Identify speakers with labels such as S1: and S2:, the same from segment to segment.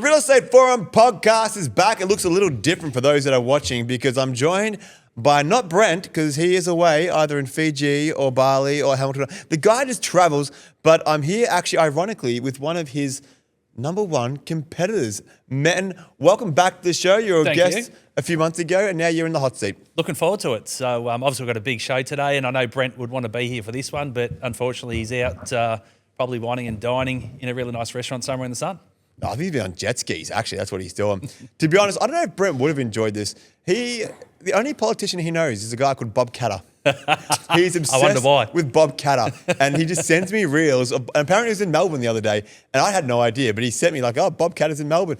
S1: The Real Estate Forum podcast is back. It looks a little different for those that are watching because I'm joined by not Brent, because he is away either in Fiji or Bali or Hamilton. The guy just travels, but I'm here actually ironically with one of his number one competitors. Metin, welcome back to the show. You were a guest a few months ago and now you're in the hot seat.
S2: Looking forward to it. So obviously we've got a big show today and I know Brent would want to be here for this one, but unfortunately he's out probably whining and dining in a really nice restaurant somewhere in the sun.
S1: No, I think he's been on jet skis. Actually, that's what he's doing. To be honest, I don't know if Brent would have enjoyed this. The only politician he knows is a guy called Bob Katter. He's obsessed with Bob Katter. And he just sends me reels. And apparently he was in Melbourne the other day. And I had no idea. But he sent me like, oh, Bob Katter's in Melbourne.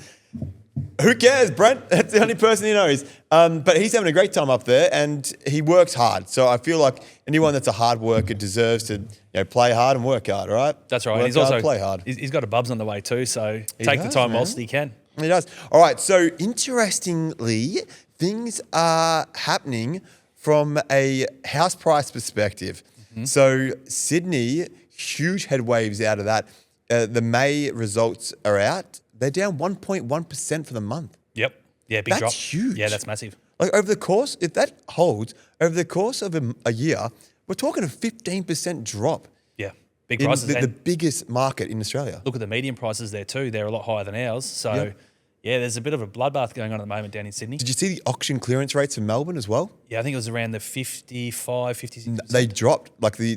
S1: Who cares, Brent? That's the only person he knows. But he's having a great time up there and he works hard. So I feel like anyone that's a hard worker deserves to play hard and work hard, all right?
S2: That's right.
S1: Work
S2: He's
S1: hard,
S2: also
S1: play hard.
S2: He's got a Bubs on the way too, so take the time whilst he can.
S1: He does. All right, so interestingly, things are happening from a house price perspective. Mm-hmm. So Sydney, huge head waves out of that. The May results are out. They're down 1.1% for the month.
S2: Yep. Yeah, big drop.
S1: That's huge.
S2: Yeah, that's massive.
S1: Like over the course, if that holds, over the course of a year, we're talking a 15% drop.
S2: Yeah, big prices.
S1: The biggest market in Australia.
S2: Look at the median prices there too. They're a lot higher than ours. So, yeah, there's a bit of a bloodbath going on at the moment down in Sydney.
S1: Did you see the auction clearance rates in Melbourne as well?
S2: Yeah, I think it was around the 55, 56%.
S1: They dropped.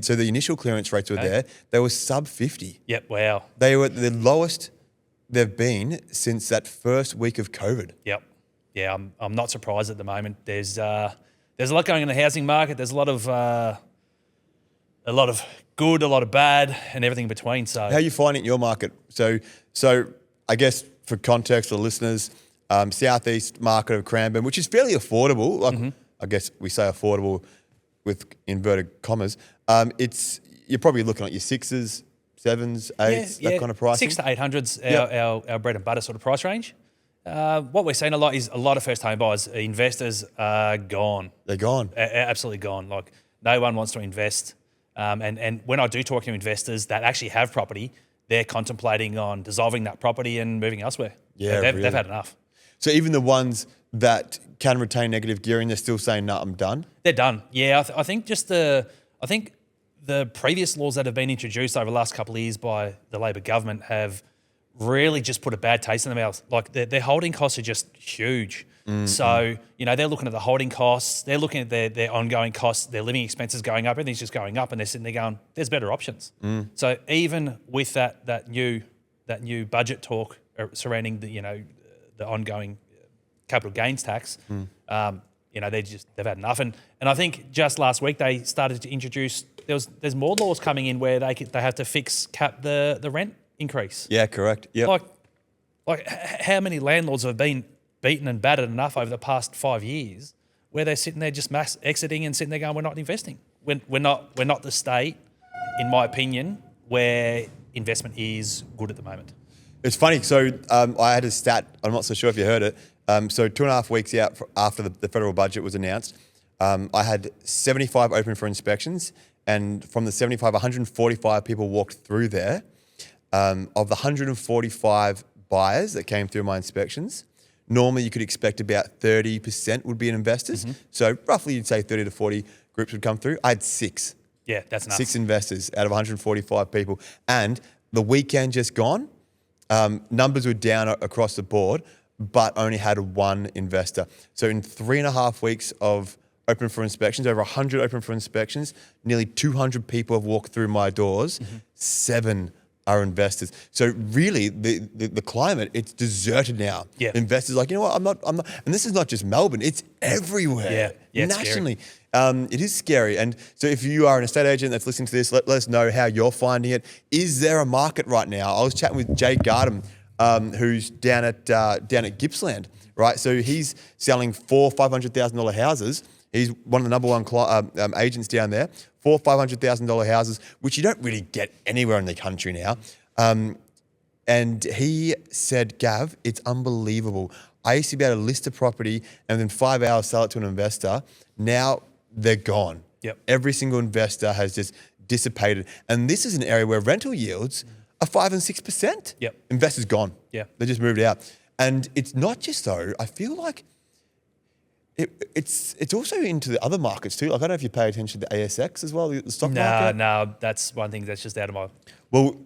S1: So the initial clearance rates were there. They were sub 50.
S2: Yep, wow.
S1: They were the lowest they've been since that first week of COVID.
S2: Yep. Yeah, I'm not surprised at the moment. There's a lot going on in the housing market. There's a lot of good, a lot of bad, and everything in between. So
S1: how are you finding your market? So I guess for context for listeners, southeast market of Cranbourne, which is fairly affordable. Like I guess we say affordable with inverted commas. You're probably looking at your 6s, 7s, 8s, that kind of pricing.
S2: 6 to 800s, our bread and butter sort of price range. What we're seeing a lot is a lot of first home buyers, investors are gone.
S1: They're gone.
S2: Absolutely gone. Like no one wants to invest. And when I do talk to investors that actually have property, they're contemplating on dissolving that property and moving elsewhere.
S1: Yeah,
S2: they've had enough.
S1: So even the ones that can retain negative gearing, they're still saying, no, I'm done?
S2: They're done. Yeah, I think the previous laws that have been introduced over the last couple of years by the Labor government have really just put a bad taste in their mouth. Like their holding costs are just huge. Mm-hmm. So, they're looking at the holding costs, they're looking at their ongoing costs, their living expenses going up, everything's just going up and they're sitting there going, there's better options. Mm. So even with that new budget talk surrounding the ongoing capital gains tax, they've had enough. And I think just last week they started to introduce, there's more laws coming in where they have to cap the rent increase.
S1: Yeah, correct. Yeah.
S2: Like how many landlords have been beaten and battered enough over the past 5 years where they're sitting there just mass exiting and sitting there going, we're not investing. We're not the state, in my opinion, where investment is good at the moment.
S1: It's funny. So I had a stat. I'm not so sure if you heard it. So 2.5 weeks out after the federal budget was announced, I had 75 open for inspections, and from the 75, 145 people walked through there. Of the 145 buyers that came through my inspections, normally you could expect about 30% would be investors. Mm-hmm. So roughly you'd say 30 to 40 groups would come through. I had 6.
S2: Yeah, that's enough.
S1: 6 investors out of 145 people. And the weekend just gone, numbers were down across the board, but only had 1 investor. So in 3.5 weeks of open for inspections, over 100 open for inspections, nearly 200 people have walked through my doors. 7 are investors. So really, the climate, it's deserted now.
S2: Yeah.
S1: Investors are like, you know what, I'm not, and this is not just Melbourne, it's everywhere.
S2: Yeah,
S1: nationally. It is scary. And so if you are an estate agent that's listening to this, let us know how you're finding it. Is there a market right now? I was chatting with Jade Murphy, who's down at Gippsland, right? So he's selling $500,000 houses. He's one of the number one agents down there. $500,000 houses, which you don't really get anywhere in the country now. And he said, Gav, it's unbelievable. I used to be able to list a property and within 5 hours sell it to an investor. Now they're gone.
S2: Yep.
S1: Every single investor has just dissipated. And this is an area where rental yields are 5 and 6%.
S2: Yep.
S1: Investors gone.
S2: Yeah.
S1: They just moved out. And it's not just though, I feel like it's also into the other markets too. Like, I don't know if you pay attention to the ASX as well, the stock market.
S2: No, that's one thing that's just out of my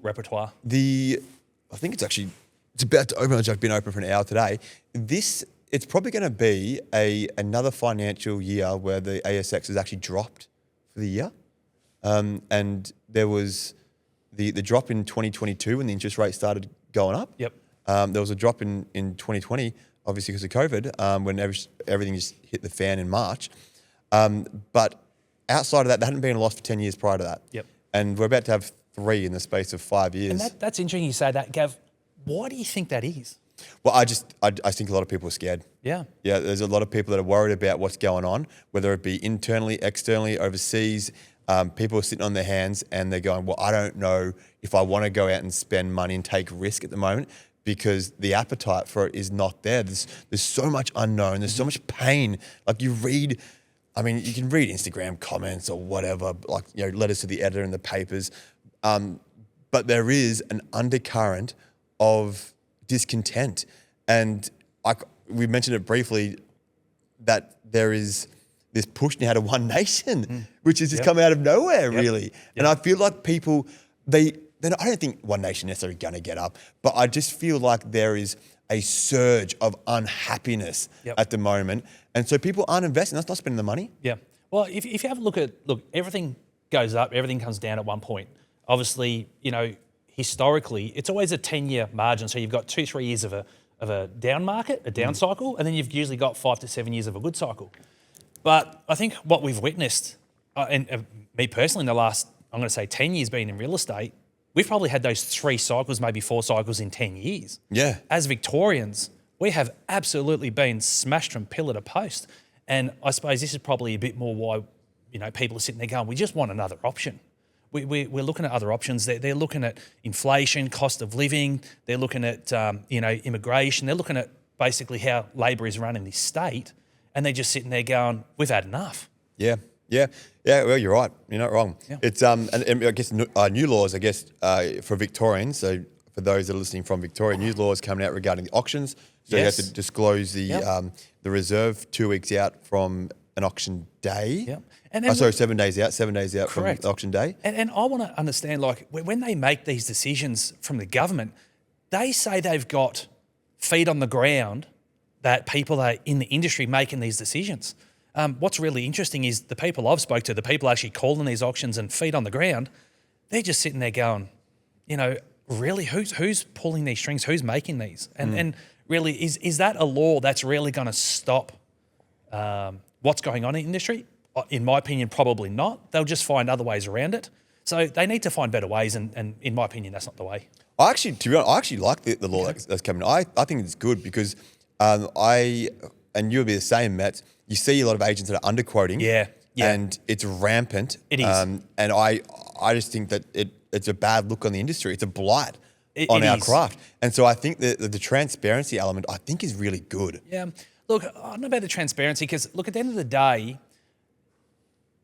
S2: repertoire.
S1: I think it's about to open. It's been open for an hour today. It's probably going to be another financial year where the ASX has actually dropped for the year. And there was the drop in 2022 when the interest rate started going up.
S2: Yep.
S1: There was a drop in 2020, obviously because of COVID, when everything just hit the fan in March. But outside of that, there hadn't been a loss for 10 years prior to that.
S2: Yep.
S1: And we're about to have 3 in the space of 5 years.
S2: And that's interesting you say that, Gav. Why do you think that is?
S1: Well, I think a lot of people are scared.
S2: Yeah.
S1: Yeah, there's a lot of people that are worried about what's going on, whether it be internally, externally, overseas. People are sitting on their hands and they're going, well, I don't know if I want to go out and spend money and take risk at the moment because the appetite for it is not there. There's so much unknown. There's so much pain. Like you can read Instagram comments or whatever, like, letters to the editor in the papers. But there is an undercurrent of discontent. And we mentioned it briefly that there is this push now to One Nation, which has just come out of nowhere, really. Yep. And I feel like people, I don't think One Nation necessarily going to get up, but I just feel like there is a surge of unhappiness at the moment. And so people aren't investing. That's not spending the money.
S2: Yeah. Well, if you have a look, everything goes up, everything comes down at one point. Obviously, historically, it's always a 10-year margin. So you've got 2-3 years of a down market, a down cycle, and then you've usually got 5 to 7 years of a good cycle. But I think what we've witnessed, and me personally in the last, I'm going to say 10 years being in real estate, we've probably had those 3 cycles, maybe 4 cycles in 10 years.
S1: Yeah.
S2: As Victorians, we have absolutely been smashed from pillar to post. And I suppose this is probably a bit more why, people are sitting there going, we just want another option. We're looking at other options. They're looking at inflation, cost of living. They're looking at, immigration. They're looking at basically how Labor is running this state. And they're just sitting there going, we've had enough.
S1: Yeah. Well, you're right. You're not wrong. Yeah. It's and I guess new laws. I guess for Victorians. So for those that are listening from Victoria, new laws coming out regarding the auctions. So you have to disclose the reserve 2 weeks out from an auction day.
S2: Yeah.
S1: 7 days out. 7 days out
S2: correct.
S1: From the auction day.
S2: And I want to understand, like, when they make these decisions from the government, they say they've got feet on the ground that people are in the industry making these decisions. What's really interesting is the people I've spoke to, the people actually calling these auctions and feet on the ground, they're just sitting there going, really, who's pulling these strings? Who's making these? And really, is that a law that's really going to stop what's going on in the industry? In my opinion, probably not. They'll just find other ways around it. So they need to find better ways, and in my opinion, that's not the way.
S1: To be honest, I actually like the law that's coming. I think it's good because and you'll be the same, Matt. You see a lot of agents that are underquoting.
S2: Yeah.
S1: And it's rampant.
S2: It is.
S1: And I just think that it's a bad look on the industry. It's a blight on our craft. And so I think that the transparency element, I think, is really good.
S2: Yeah. Look, I don't know about the transparency because, look, at the end of the day,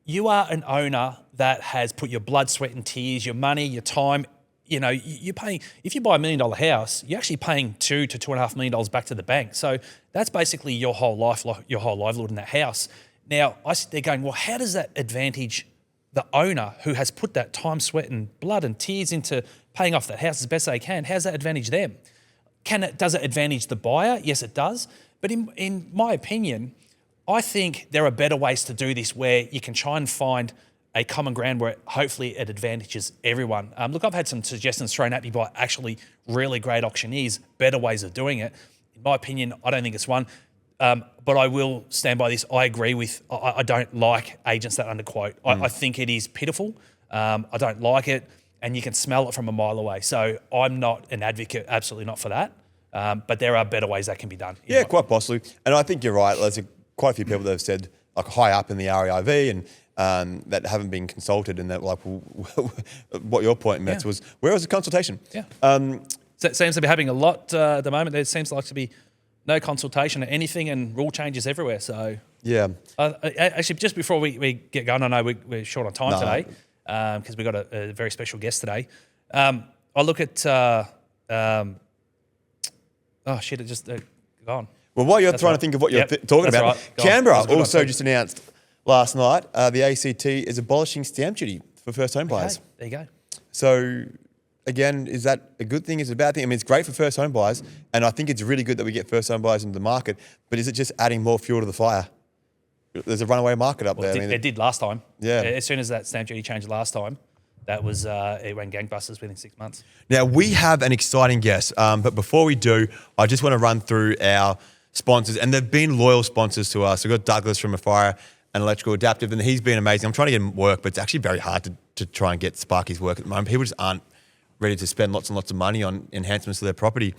S2: you are an owner that has put your blood, sweat and tears, your money, your time. You're paying, if you buy $1 million house, you're actually paying $2 to $2.5 million back to the bank. So that's basically your whole life, your whole livelihood in that house. Now, I sit there going, well, how does that advantage the owner who has put that time, sweat and blood and tears into paying off that house as best they can? How does that advantage them? Does it advantage the buyer? Yes, it does. But in my opinion, I think there are better ways to do this where you can try and find a common ground where hopefully it advantages everyone. Look, I've had some suggestions thrown at me by actually really great auctioneers, better ways of doing it. In my opinion, I don't think it's one. But I will stand by this. I agree with, I don't like agents that underquote. I think it is pitiful. I don't like it. And you can smell it from a mile away. So I'm not an advocate, absolutely not for that. But there are better ways that can be done.
S1: Yeah, quite possibly. And I think you're right. There's quite a few people that have said, like high up in the REIV and that haven't been consulted, and that what your point, Metz, was, where was the consultation?
S2: Yeah. So it seems to be happening a lot at the moment. There seems like to be no consultation or anything, and rule changes everywhere. So
S1: yeah.
S2: Actually, just before we get going, I know we're short on time today because we've got a very special guest today. I look at oh shit, it just gone.
S1: Well, while you're trying to think of what you're talking
S2: That's
S1: about,
S2: right. Go on.
S1: Canberra
S2: That was a good
S1: also
S2: one too.
S1: just announced last night the ACT is abolishing stamp duty for first home buyers.
S2: Okay, there you go.
S1: So, again, is that a good thing? Is it a bad thing? I mean, it's great for first home buyers, and I think it's really good that we get first home buyers into the market, but is it just adding more fuel to the fire? There's a runaway market up there.
S2: It did last time.
S1: Yeah.
S2: As soon as that stamp duty changed last time, that was it went gangbusters within 6 months.
S1: Now, we have an exciting guest, but before we do, I just want to run through our sponsors, and they've been loyal sponsors to us. We've got Douglas from Fire and Electrical Adaptive, and he's been amazing. I'm trying to get him work, but it's actually very hard to try and get Sparky's work at the moment. People just aren't ready to spend lots and lots of money on enhancements to their property.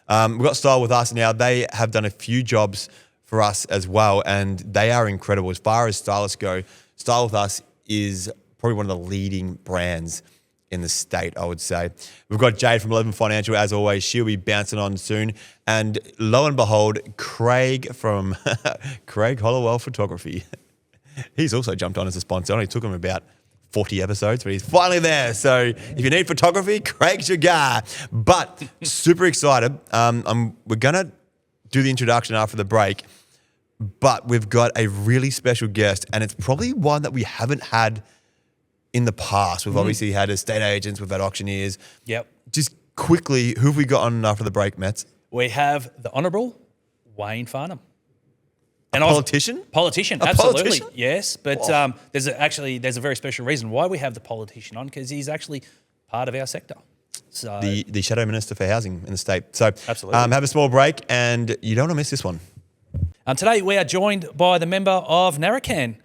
S1: We've got Style with us now. They have done a few jobs for us as well, and they are incredible. As far as stylists go, Style with us is probably one of the leading brands in the state, I would say. We've got Jade from E11 Financial, as always. She'll be bouncing on soon. And lo and behold, Craig from Craig Hollowell Photography. He's also jumped on as a sponsor. It only took him about 40 episodes, but he's finally there. So if you need photography, Craig's your guy. But super excited. We're going to do the introduction after the break, but we've got a really special guest, and it's probably one that we haven't had in the past. We've obviously had estate agents, we've had auctioneers.
S2: Yep.
S1: Just quickly, who have we got on after the break, Mets?
S2: We have the Honourable Wayne Farnham.
S1: A politician?
S2: Politician,
S1: A
S2: absolutely.
S1: politician?
S2: Yes, but there's a very special reason why we have the politician on, because he's actually part of our sector. So
S1: The Shadow Minister for Housing in the state. So
S2: Absolutely.
S1: have a small break, and you don't want to miss this one.
S2: today we are joined by the member of Narracan,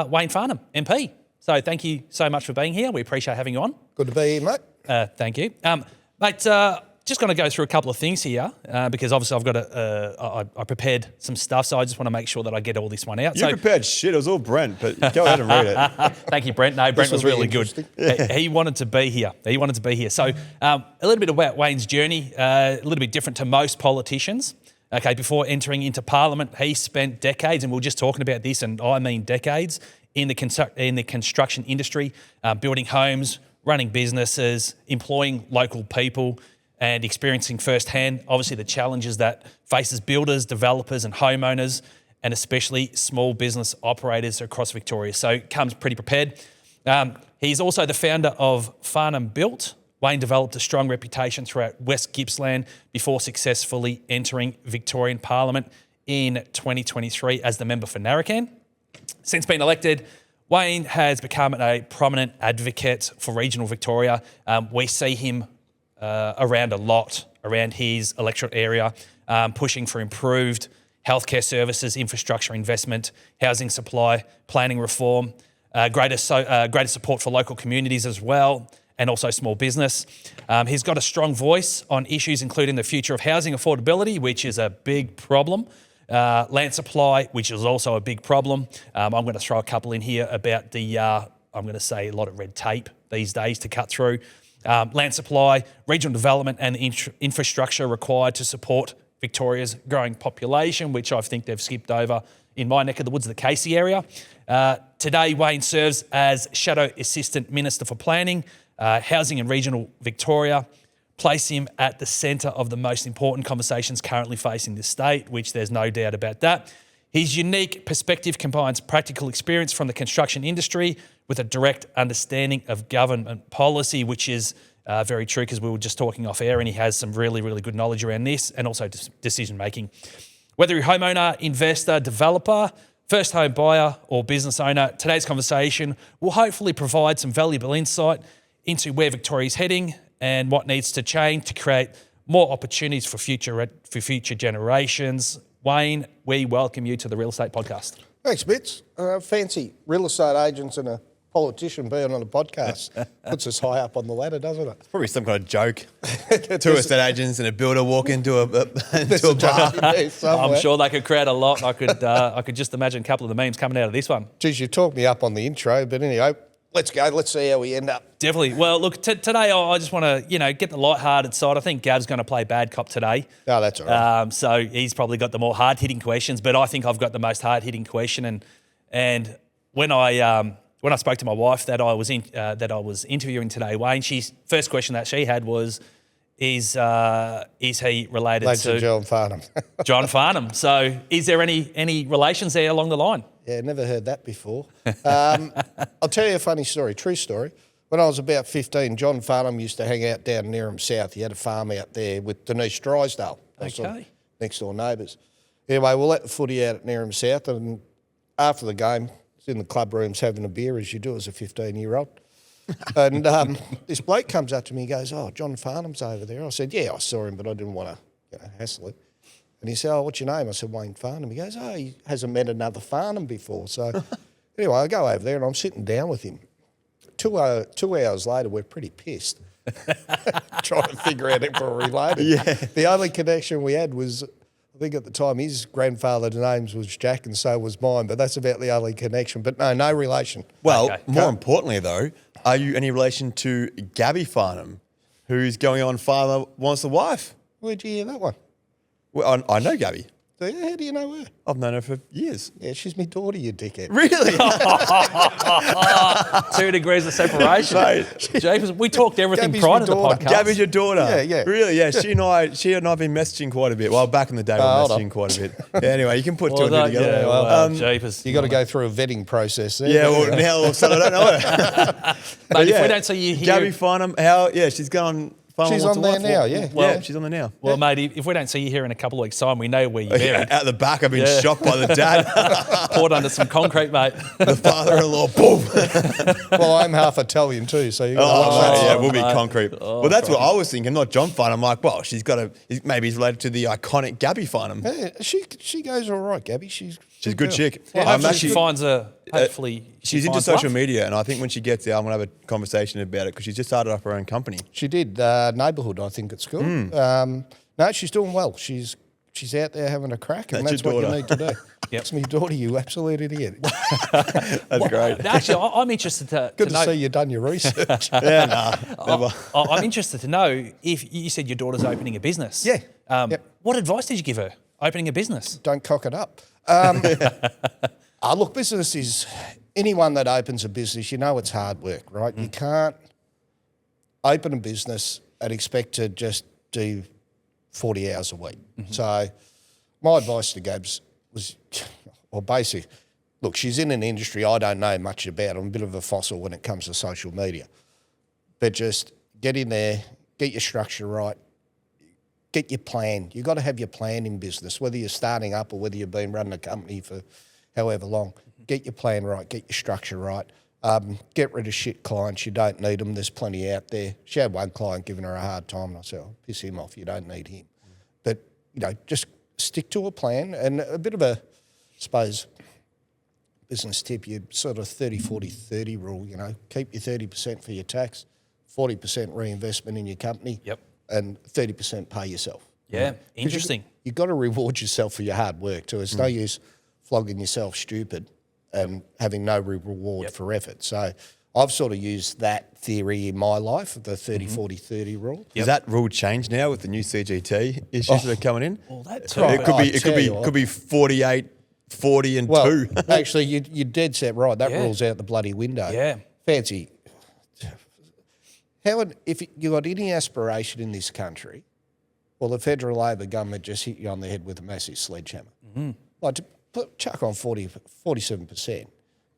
S2: Wayne Farnham MP. So thank you so much for being here. We appreciate having you on.
S3: Good to be here, mate.
S2: Thank you. Mate, just going to go through a couple of things here because obviously I've got I prepared some stuff, so I just want to make sure that I get all this one out.
S1: You prepared shit. It was all Brent, but go ahead and read it.
S2: Thank you, Brent. No, Brent was
S3: will be
S2: really good.
S3: interesting.
S2: He wanted to be here. So a little bit about Wayne's journey, a little bit different to most politicians. Okay, before entering into Parliament, he spent decades, and we we're just talking about this, and I mean decades, in the construction industry, building homes, running businesses, employing local people, and experiencing firsthand, obviously, the challenges that faces builders, developers, and homeowners, and especially small business operators across Victoria. So comes pretty prepared. He's also the founder of Farnham Built. Wayne developed a strong reputation throughout West Gippsland before successfully entering Victorian Parliament in 2023 as the member for Narracan. Since being elected, Wayne has become a prominent advocate for regional Victoria. We see him around a lot, around his electorate area, pushing for improved healthcare services, infrastructure investment, housing supply, planning reform, greater support for local communities as well, and also small business. He's got a strong voice on issues including the future of housing affordability, which is a big problem, land supply, which is also a big problem. I'm going to throw a couple in here about the, I'm going to say a lot of red tape these days to cut through. Land supply, regional development and the infrastructure required to support Victoria's growing population, which I think they've skipped over in my neck of the woods, the Casey area. Today, Wayne serves as Shadow Assistant Minister for Planning, Housing and Regional Victoria. Place him at the centre of the most important conversations currently facing the state, which there's no doubt about that. His unique perspective combines practical experience from the construction industry with a direct understanding of government policy, which is very true because we were just talking off air, and he has some really, really good knowledge around this and also decision making. Whether you're a homeowner, investor, developer, first home buyer or business owner, today's conversation will hopefully provide some valuable insight into where Victoria is heading and what needs to change to create more opportunities for future generations. Wayne, we welcome you to the Real Estate Podcast.
S3: Thanks, Bits. Fancy real estate agents and a politician being on a podcast. Puts us high up on the ladder, doesn't it?
S1: Probably some kind of joke. Two estate agents and a builder walk into a bar.
S2: I'm sure they could create a lot. I could just imagine a couple of the memes coming out of this one.
S3: Geez, you talked me up on the intro, but anyway, let's go. Let's see how we end up.
S2: Definitely. Well, look, today I just want to, get the light-hearted side. I think Gav's going to play bad cop today.
S3: No, that's all right.
S2: So he's probably got the more hard-hitting questions, but I think I've got the most hard-hitting question. And when I when I spoke to my wife that I was interviewing today, Wayne, she's first question that she had was, is he related to
S3: John Farnham?
S2: John Farnham? So is there any relations there along the line?
S3: Yeah, never heard that before. I'll tell you a funny story, true story. When I was about 15, John Farnham used to hang out down near him south. He had a farm out there with Denise Drysdale.
S2: Okay.
S3: Next door neighbours. Anyway, we'll let the footy out at Nearham South, and after the game, it's in the club rooms having a beer, as you do as a 15-year-old. And this bloke comes up to me and goes, "Oh, John Farnham's over there." I said, "Yeah, I saw him, but I didn't want to hassle him." And he said, "Oh, what's your name?" I said, "Wayne Farnham." He goes, "Oh, he hasn't met another Farnham before." So anyway, I go over there and I'm sitting down with him. 2 hours later, we're pretty pissed. Trying to figure out if we're related.
S1: Yeah.
S3: The only connection we had was, I think at the time, his grandfather's name was Jack and so was mine, but that's about the only connection. But no relation.
S1: Well,
S2: Okay.
S1: more importantly, though, are you any relation to Gabby Farnham, who's going on Farmer Wants a Wife?
S3: Where'd you hear that one?
S1: Well, I know Gabby.
S3: So, yeah, how do you know her?
S1: I've known her for years.
S3: Yeah, she's my daughter, you dickhead.
S1: Really?
S2: 2 degrees of separation.
S1: Mate.
S2: James, we talked everything
S3: Gabby's
S2: prior
S3: my
S2: to the
S3: daughter.
S2: podcast.
S1: Gabby's your daughter.
S3: Yeah, yeah.
S1: Really? Yeah. She and I have been messaging quite a bit. Well, back in the day, we were
S3: hold on.
S1: messaging quite a bit. Yeah, anyway, you can put two and two
S2: that-
S1: together.
S2: yeah, well, jeepers.
S3: You got to go through a vetting process there.
S1: Yeah, well, now all of a sudden I don't know her.
S2: Mate, if we don't see you here,
S1: Gabby Farnham, she's gone. Farnham
S3: She's
S1: Wants
S3: on
S1: a
S3: there
S1: Wife.
S3: now, yeah.
S1: Yeah, she's on there now.
S2: well, mate, if we don't see you here in a couple of weeks' time, we know where you're
S1: Yeah,
S2: buried.
S1: out the back, I've been shot by the dad,
S2: Poured under some concrete, mate.
S1: the father-in-law. Boom.
S3: Well, I'm half Italian too, so you got to
S1: Oh,
S3: watch that.
S1: mate, yeah, we'll be
S2: mate.
S1: concrete. Well, that's what I was thinking, not John Farnham. I'm like, well, she's got maybe he's related to the iconic Gabby Farnham.
S3: Yeah, she goes all right, Gabby. She's
S1: She's a good
S3: girl.
S1: chick.
S2: Well,
S1: I'm
S2: hopefully she finds hopefully
S1: she's
S2: she
S1: into
S2: finds
S1: social
S2: love.
S1: media, and I think when she gets there, I'm going to have a conversation about it because she's just started up her own company.
S3: She did neighbourhood, I think, at school. No, she's doing well. She's out there having a crack, and
S1: That's
S3: that's
S1: your
S3: what you
S1: daughter.
S3: need to do.
S2: Yep.
S3: It's my daughter, you absolute idiot.
S1: That's great.
S2: Actually, I'm interested to
S3: Good to
S2: know.
S3: see you've done your research.
S1: Yeah, never.
S2: I'm interested to know if you said your daughter's opening a business.
S3: Yeah. Yep.
S2: What advice did you give her opening a business?
S3: Don't cock it up. Look, business is anyone that opens a business, you know it's hard work, right? You can't open a business and expect to just do 40 hours a week. So my advice to Gabs was, well, basically, look, she's in an industry I don't know much about. I'm a bit of a fossil when it comes to social media. But just get in there, get your structure right, get your plan. You've got to have your plan in business, whether you're starting up or whether you've been running a company for however long. Get your plan right, get your structure right. Get rid of shit clients. You don't need them. There's plenty out there. She had one client giving her a hard time, and I said, "Oh, piss him off. You don't need him." But, just stick to a plan and a bit of a, I suppose, business tip, you sort of 30-40-30 rule, keep your 30% for your tax, 40% reinvestment in your company,
S2: Yep.
S3: and 30% pay yourself.
S2: Yeah, interesting.
S3: You've got to reward yourself for your hard work too. It's no use flogging yourself stupid and having no reward for effort. So I've sort of used that theory in my life, the 30-40-30 rule.
S1: Does that rule change now with the new CGT issues that are coming in?
S2: Well, that
S1: So
S2: too.
S1: it could be.
S3: I
S1: It
S3: tell you what.
S1: could be 48, 40, and
S3: Well,
S1: 2.
S3: actually, you're dead set right. That
S2: Yeah.
S3: rule's out the bloody window.
S2: Yeah.
S3: Fancy. If you got any aspiration in this country, well, the federal Labor government just hit you on the head with a massive sledgehammer. Like to chuck on 47%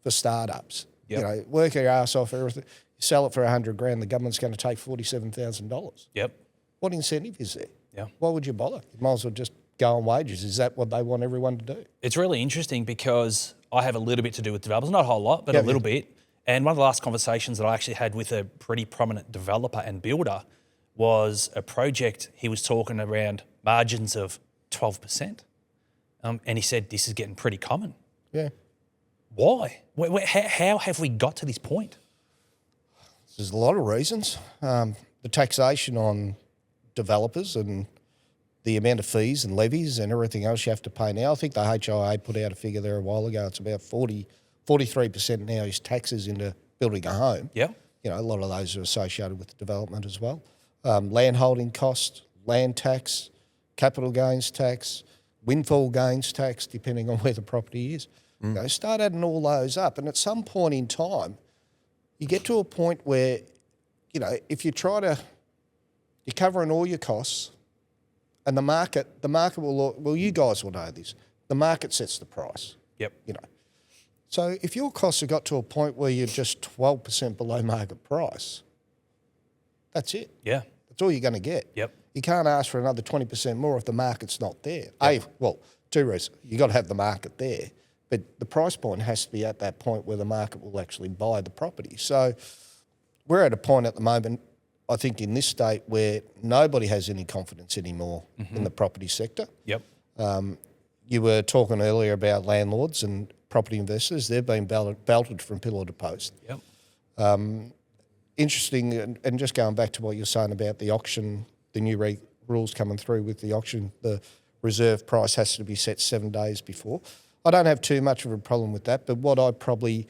S3: for startups.
S2: Yep.
S3: Work your ass off, everything. Sell it for $100,000. The government's going to take $47,000.
S2: Yep.
S3: What incentive is there?
S2: Yeah.
S3: Why would you bother? You might as well just go on wages. Is that what they want everyone to do?
S2: It's really interesting because I have a little bit to do with developers, not a whole lot, but
S3: Yeah,
S2: a little bit. And one of the last conversations that I actually had with a pretty prominent developer and builder was a project he was talking around margins of 12%. And he said, this is getting pretty common.
S3: Yeah.
S2: Why? How have we got to this point?
S3: There's a lot of reasons. The taxation on developers and the amount of fees and levies and everything else you have to pay now. I think the HIA put out a figure there a while ago. It's about 43% now is taxes into building a home.
S2: Yeah.
S3: A lot of those are associated with development as well. Land holding cost, land tax, capital gains tax, windfall gains tax, depending on where the property is. You know, start adding all those up. And at some point in time, you get to a point where, you know, if you try to, you're covering all your costs, and the market will, well, you guys will know this, the market sets the price.
S2: Yep.
S3: You know. So if your costs have got to a point where you're just 12% below market price, that's it.
S2: Yeah.
S3: That's all you're going to get.
S2: Yep.
S3: You can't ask for another 20% more if the market's not there. Well, two reasons. You've got to have the market there, but the price point has to be at that point where the market will actually buy the property. So we're at a point at the moment, I think, in this state where nobody has any confidence anymore in the property sector.
S2: Yep.
S3: You were talking earlier about landlords and property investors. They've been belted from pillar to post.
S2: Yep.
S3: Interesting, and just going back to what you're saying about the auction, the new rules coming through with the auction, the reserve price has to be set 7 days before. I don't have too much of a problem with that, but what I'd probably,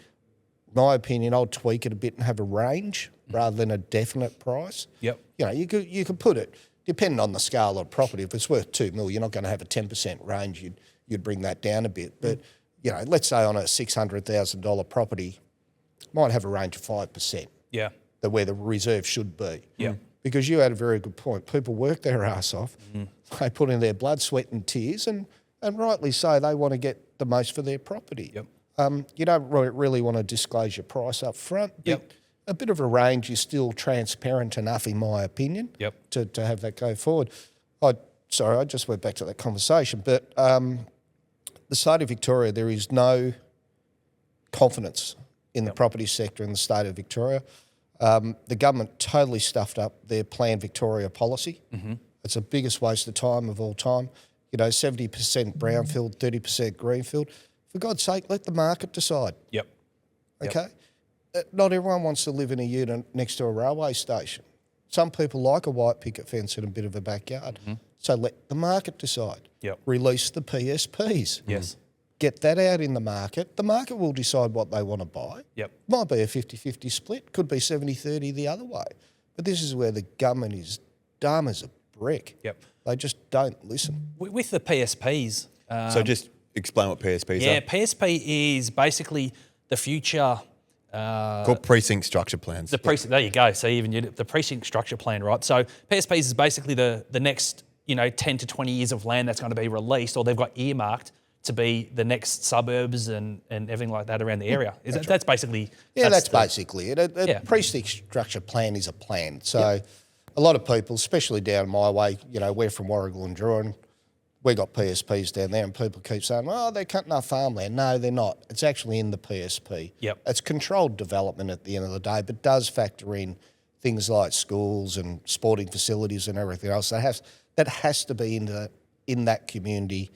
S3: my opinion, I'll tweak it a bit and have a range rather than a definite price.
S2: Yep.
S3: You know, you could put it, depending on the scale of property, if it's worth $2 million, you're not going to have a 10% range, you'd bring that down a bit. But, you know, let's say on a $600,000 property, might have a range of 5%.
S2: Yeah.
S3: Where the reserve should be.
S2: Yeah.
S3: Because you had a very good point. People work their ass off. They put in their blood, sweat and tears, and rightly so, they want to get the most for their property.
S2: Yep.
S3: You don't really want to disclose your price up front.
S2: Yep.
S3: A bit of a range is still transparent enough, in my opinion,
S2: Yep.
S3: to have that go forward. I just went back to that conversation, but the state of Victoria, there is no confidence in the property sector in the state of Victoria. The government totally stuffed up their Plan Victoria policy. It's the biggest waste of time of all time. You know, 70% brownfield, 30% greenfield. For God's sake, let the market decide.
S2: Yep.
S3: Okay? Not everyone wants to live in a unit next to a railway station. Some people like a white picket fence and a bit of a backyard. So let the market decide.
S2: Yep.
S3: Release the PSPs.
S2: Yes.
S3: Get that out in the market. The market will decide what they want to buy.
S2: Yep.
S3: Might be a 50-50 split, could be 70-30 the other way. But this is where the government is dumb as a brick.
S2: Yep.
S3: They just don't listen.
S2: With the PSPs.
S1: So just explain what PSPs
S2: Yeah,
S1: are.
S2: PSP is basically the future.
S1: Called precinct structure plans.
S2: The precinct. There you go. So the precinct structure plan, right? So PSPs is basically the next 10 to 20 years of land that's going to be released, or they've got earmarked to be the next suburbs and everything like that around the area. That's basically...
S3: Yeah, that's basically it. A precinct structure plan is a plan. So a lot of people, especially down my way, we're from Warragul and Druin, we got PSPs down there, and people keep saying, oh, they're cutting our farmland. No, they're not. It's actually in the PSP.
S2: Yep.
S3: It's controlled development at the end of the day, but does factor in things like schools and sporting facilities and everything else. That has to be in that community,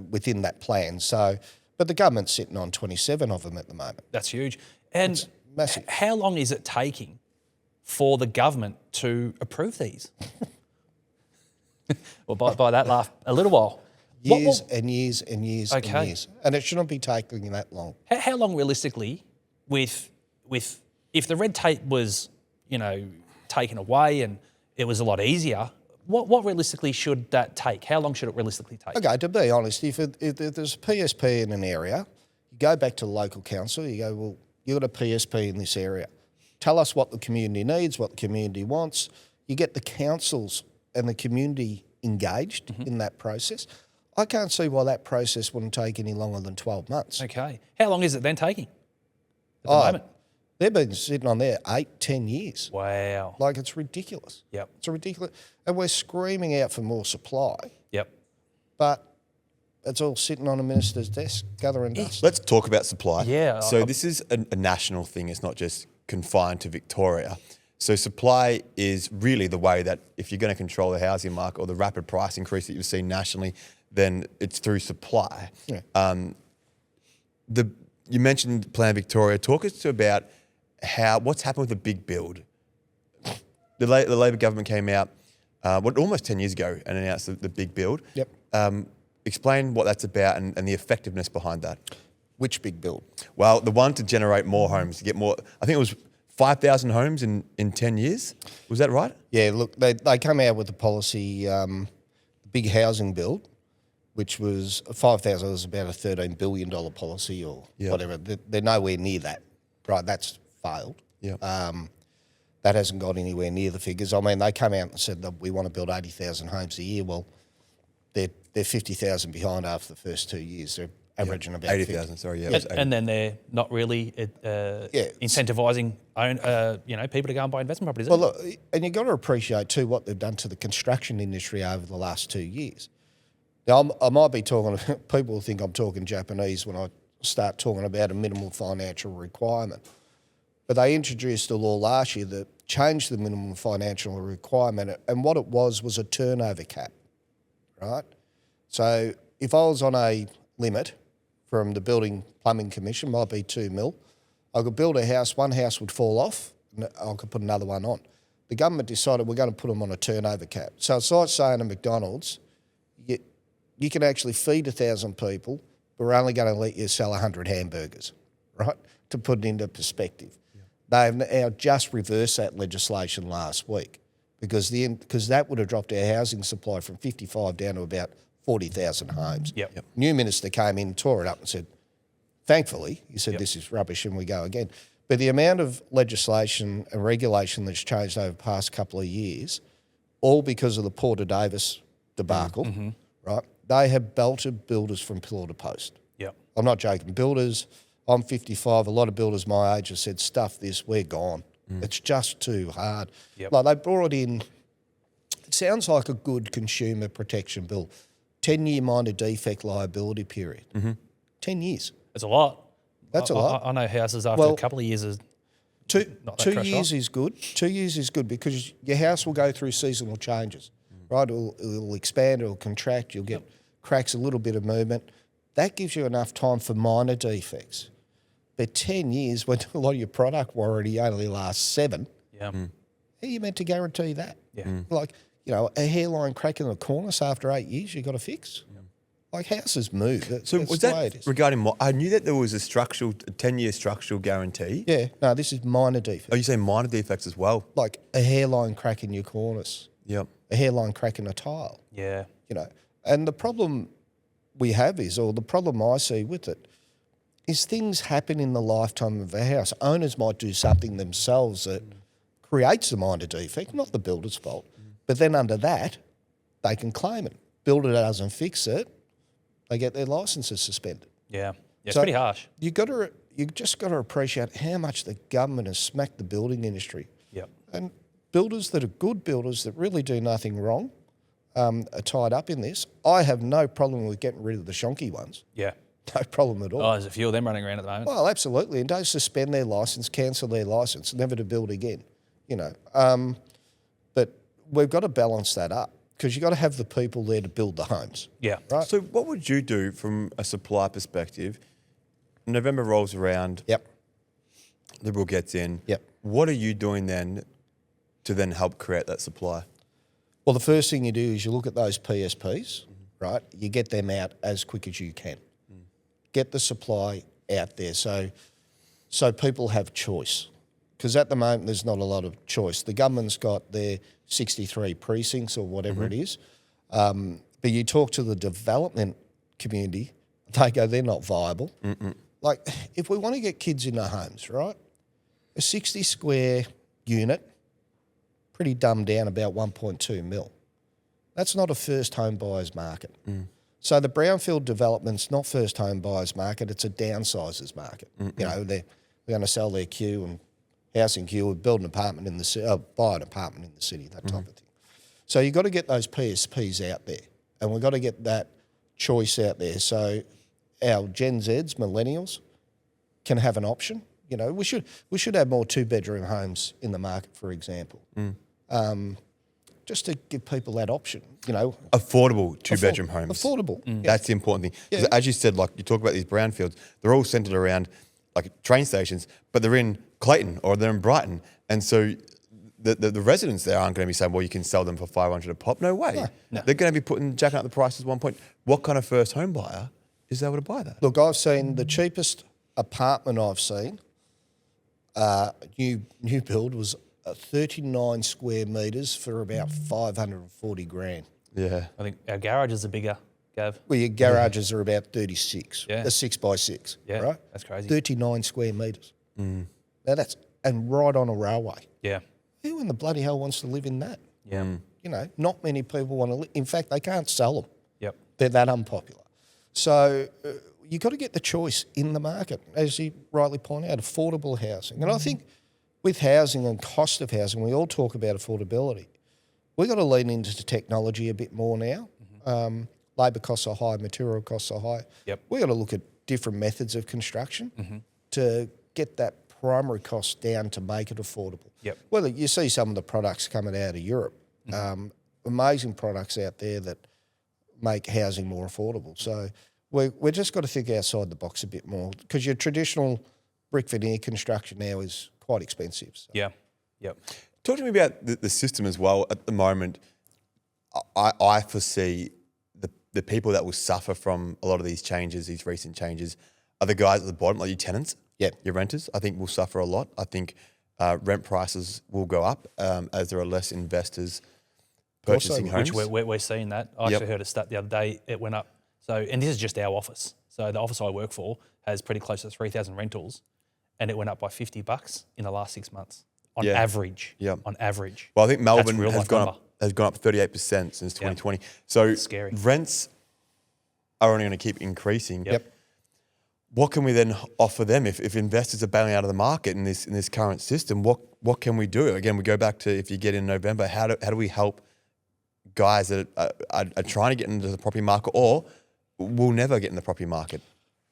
S3: within that plan. So, but the government's sitting on 27 of them at the moment.
S2: That's huge. And
S3: it's massive.
S2: How long is it taking for the government to approve these? Well, by that laugh, a little while.
S3: Years and years and years and
S2: Okay.
S3: years. And it shouldn't be taking that long.
S2: How long realistically, with if the red tape was, taken away and it was a lot easier, what realistically should that take? How long should it realistically take?
S3: Okay, to be honest, if there's a PSP in an area, you go back to the local council, you go, well, you've got a PSP in this area. Tell us what the community needs, what the community wants. You get the councils and the community engaged in that process. I can't see why that process wouldn't take any longer than 12 months.
S2: Okay. How long is it then taking at the moment?
S3: They've been sitting on there 8-10 years.
S2: Wow.
S3: Like, it's ridiculous.
S2: Yep.
S3: It's ridiculous. And we're screaming out for more supply,
S2: Yep.
S3: but it's all sitting on a minister's desk, gathering dust.
S1: Let's talk about supply.
S2: Yeah,
S1: So this is a national thing. It's not just confined to Victoria. So supply is really the way that if you're going to control the housing market or the rapid price increase that you've seen nationally, then it's through supply.
S3: Yeah.
S1: You mentioned Plan Victoria. Talk us about what's happened with the big build. The Labor government came out almost 10 years ago and announced the big build.
S3: Yep.
S1: Explain what that's about and the effectiveness behind that.
S3: Which big build?
S1: Well, the one to generate more homes, to get more. I think it was 5,000 homes in 10 years. Was that right?
S3: Yeah, look, they come out with a policy, big housing build, which was 5,000 was about a $13 billion policy or whatever. They're nowhere near that, right? That's failed.
S1: Yeah.
S3: That hasn't got anywhere near the figures. I mean, they came out and said that we want to build 80,000 homes a year. Well, they're 50,000 behind after the first 2 years. They're averaging about
S1: 80,000. Sorry, yeah.
S2: And then they're not really incentivising people to go and buy investment properties.
S3: Well, look, and you've got to appreciate too what they've done to the construction industry over the last 2 years. Now, I might be talking, people will think I'm talking Japanese when I start talking about a minimal financial requirement. But they introduced a law last year that changed the minimum financial requirement, and what it was a turnover cap, right? So if I was on a limit from the Building Plumbing Commission, might be 2 mil, I could build a house, one house would fall off, and I could put another one on. The government decided we're going to put them on a turnover cap. So it's like saying to McDonald's, you can actually feed 1,000 people, but we're only going to let you sell 100 hamburgers, right? To put it into perspective. They've now just reversed that legislation last week because that would have dropped our housing supply from 55 down to about 40,000 homes.
S2: Yep.
S3: New minister came in, tore it up and said, thankfully, he said, this is rubbish and we go again. But the amount of legislation and regulation that's changed over the past couple of years, all because of the Porter Davis debacle, right? They have belted builders from pillar to post.
S2: Yep.
S3: I'm not joking. Builders, I'm 55, a lot of builders my age have said, stuff this, we're gone. It's just too hard.
S2: Yep.
S3: Like they brought in, it sounds like a good consumer protection bill, 10-year minor defect liability period. 10 years.
S2: It's a lot.
S3: That's a lot.
S2: I know houses after a couple of years is not that
S3: 2
S2: crushed
S3: years
S2: off.
S3: is good. 2 years is good because your house will go through seasonal changes, right? It'll expand, it'll contract, you'll get cracks, a little bit of movement. That gives you enough time for minor defects. But 10 years, when a lot of your product warranty only lasts 7,
S2: Yeah.
S3: how are you meant to guarantee that?
S2: Yeah.
S3: Like, a hairline crack in the cornice after 8 years you've got to fix? Like houses move.
S1: So
S3: that's
S1: was
S3: the way it
S1: that
S3: is.
S1: regarding? I knew that there was a 10-year structural guarantee.
S3: Yeah, no, this is minor
S1: Oh,
S3: defects.
S1: you say minor defects as well?
S3: Like a hairline crack in your cornice,
S1: Yep.
S3: a hairline crack in a tile.
S2: Yeah.
S3: And the problem we have is, or the problem I see with it, is things happen in the lifetime of a house. Owners might do something themselves that creates a minor defect, not the builder's fault. But then under that, they can claim it. Builder doesn't fix it, they get their licences suspended.
S2: Yeah. It's
S3: So
S2: pretty harsh.
S3: You just got to appreciate how much the government has smacked the building industry.
S2: Yep.
S3: And builders that are good builders that really do nothing wrong are tied up in this. I have no problem with getting rid of the shonky ones.
S2: Yeah.
S3: No problem at all.
S2: Oh, there's a few of them running around at the moment.
S3: Well, absolutely. And don't suspend their licence, cancel their licence, never to build again, But we've got to balance that up because you've got to have the people there to build the homes.
S2: Yeah.
S3: Right?
S1: So what would you do from a supply perspective? November rolls around.
S3: Yep.
S1: Liberal gets in.
S3: Yep.
S1: What are you doing then to then help create that supply?
S3: Well, the first thing you do is you look at those PSPs, right? You get them out as quick as you can. Get the supply out there so people have choice. Because at the moment, there's not a lot of choice. The government's got their 63 precincts or whatever it is. But you talk to the development community, they go, they're not viable. Like, if we want to get kids into homes, right, a 60 square unit, pretty dumbed down, about 1.2 mil. That's not a first home buyer's market. So the brownfield development's not first home buyer's market, it's a downsizers market. They're going to sell their queue and housing queue or build an apartment in the city, buy an apartment in the city, that type of thing. So you've got to get those PSPs out there and we've got to get that choice out there so our Gen Zs, millennials, can have an option. We should have more 2-bedroom homes in the market, for example. Just to give people that option,
S1: Affordable 2-bedroom homes.
S3: Affordable.
S1: That's the important thing. 'Cause as you said, like you talk about these brownfields, they're all centred around like train stations, but they're in Clayton or they're in Brighton. And so the residents there aren't going to be saying, well, you can sell them for $500 a pop. No way.
S2: No.
S1: They're going to be jacking up the prices at one point. What kind of first home buyer is able to buy that?
S3: Look, I've seen the cheapest apartment I've seen, new build was 39 square metres for about 540 grand.
S1: Yeah.
S2: I think our garages are bigger. Gav?
S3: Well, your garages are about 36.
S2: Yeah.
S3: A 6x6.
S2: Yeah,
S3: Right?
S2: that's crazy.
S3: 39 square metres. Now and right on a railway.
S2: Yeah.
S3: Who in the bloody hell wants to live in that?
S2: Yeah.
S3: You know, not many people want to live. In fact, they can't sell them.
S2: Yep.
S3: They're that unpopular. So you've got to get the choice in the market, as you rightly point out, affordable housing. And I think with housing and cost of housing, we all talk about affordability. We've got to lean into technology a bit more now. Labour costs are high, material costs are high.
S2: Yep.
S3: We've got to look at different methods of construction to get that primary cost down to make it affordable.
S2: Yep.
S3: Well, you see some of the products coming out of Europe, amazing products out there that make housing more affordable. So we've just got to think outside the box a bit more, because your traditional brick veneer construction now is quite expensive. So.
S2: Yeah. Yep.
S1: Talk to me about the system as well. At the moment, I foresee the people that will suffer from a lot of these changes, these recent changes, are the guys at the bottom, like your tenants, your renters. I think will suffer a lot. I think rent prices will go up as there are less investors purchasing homes.
S2: Which we're seeing that. I actually heard a stat the other day, it went up. So, and this is just our office. So the office I work for has pretty close to 3,000 rentals, and it went up by $50 in the last 6 months on average.
S1: Yeah.
S2: On average.
S1: Well, I think Melbourne
S2: real
S1: has
S2: life
S1: gone
S2: number.
S1: up 38% since 2020. So
S2: Scary.
S1: rents are only going to keep increasing.
S2: Yep.
S1: What can we then offer them if investors are bailing out of the market in this current system? What can we do? Again, we go back to if you get in November, how do we help guys that are trying to get into the property market or will never get in the property market?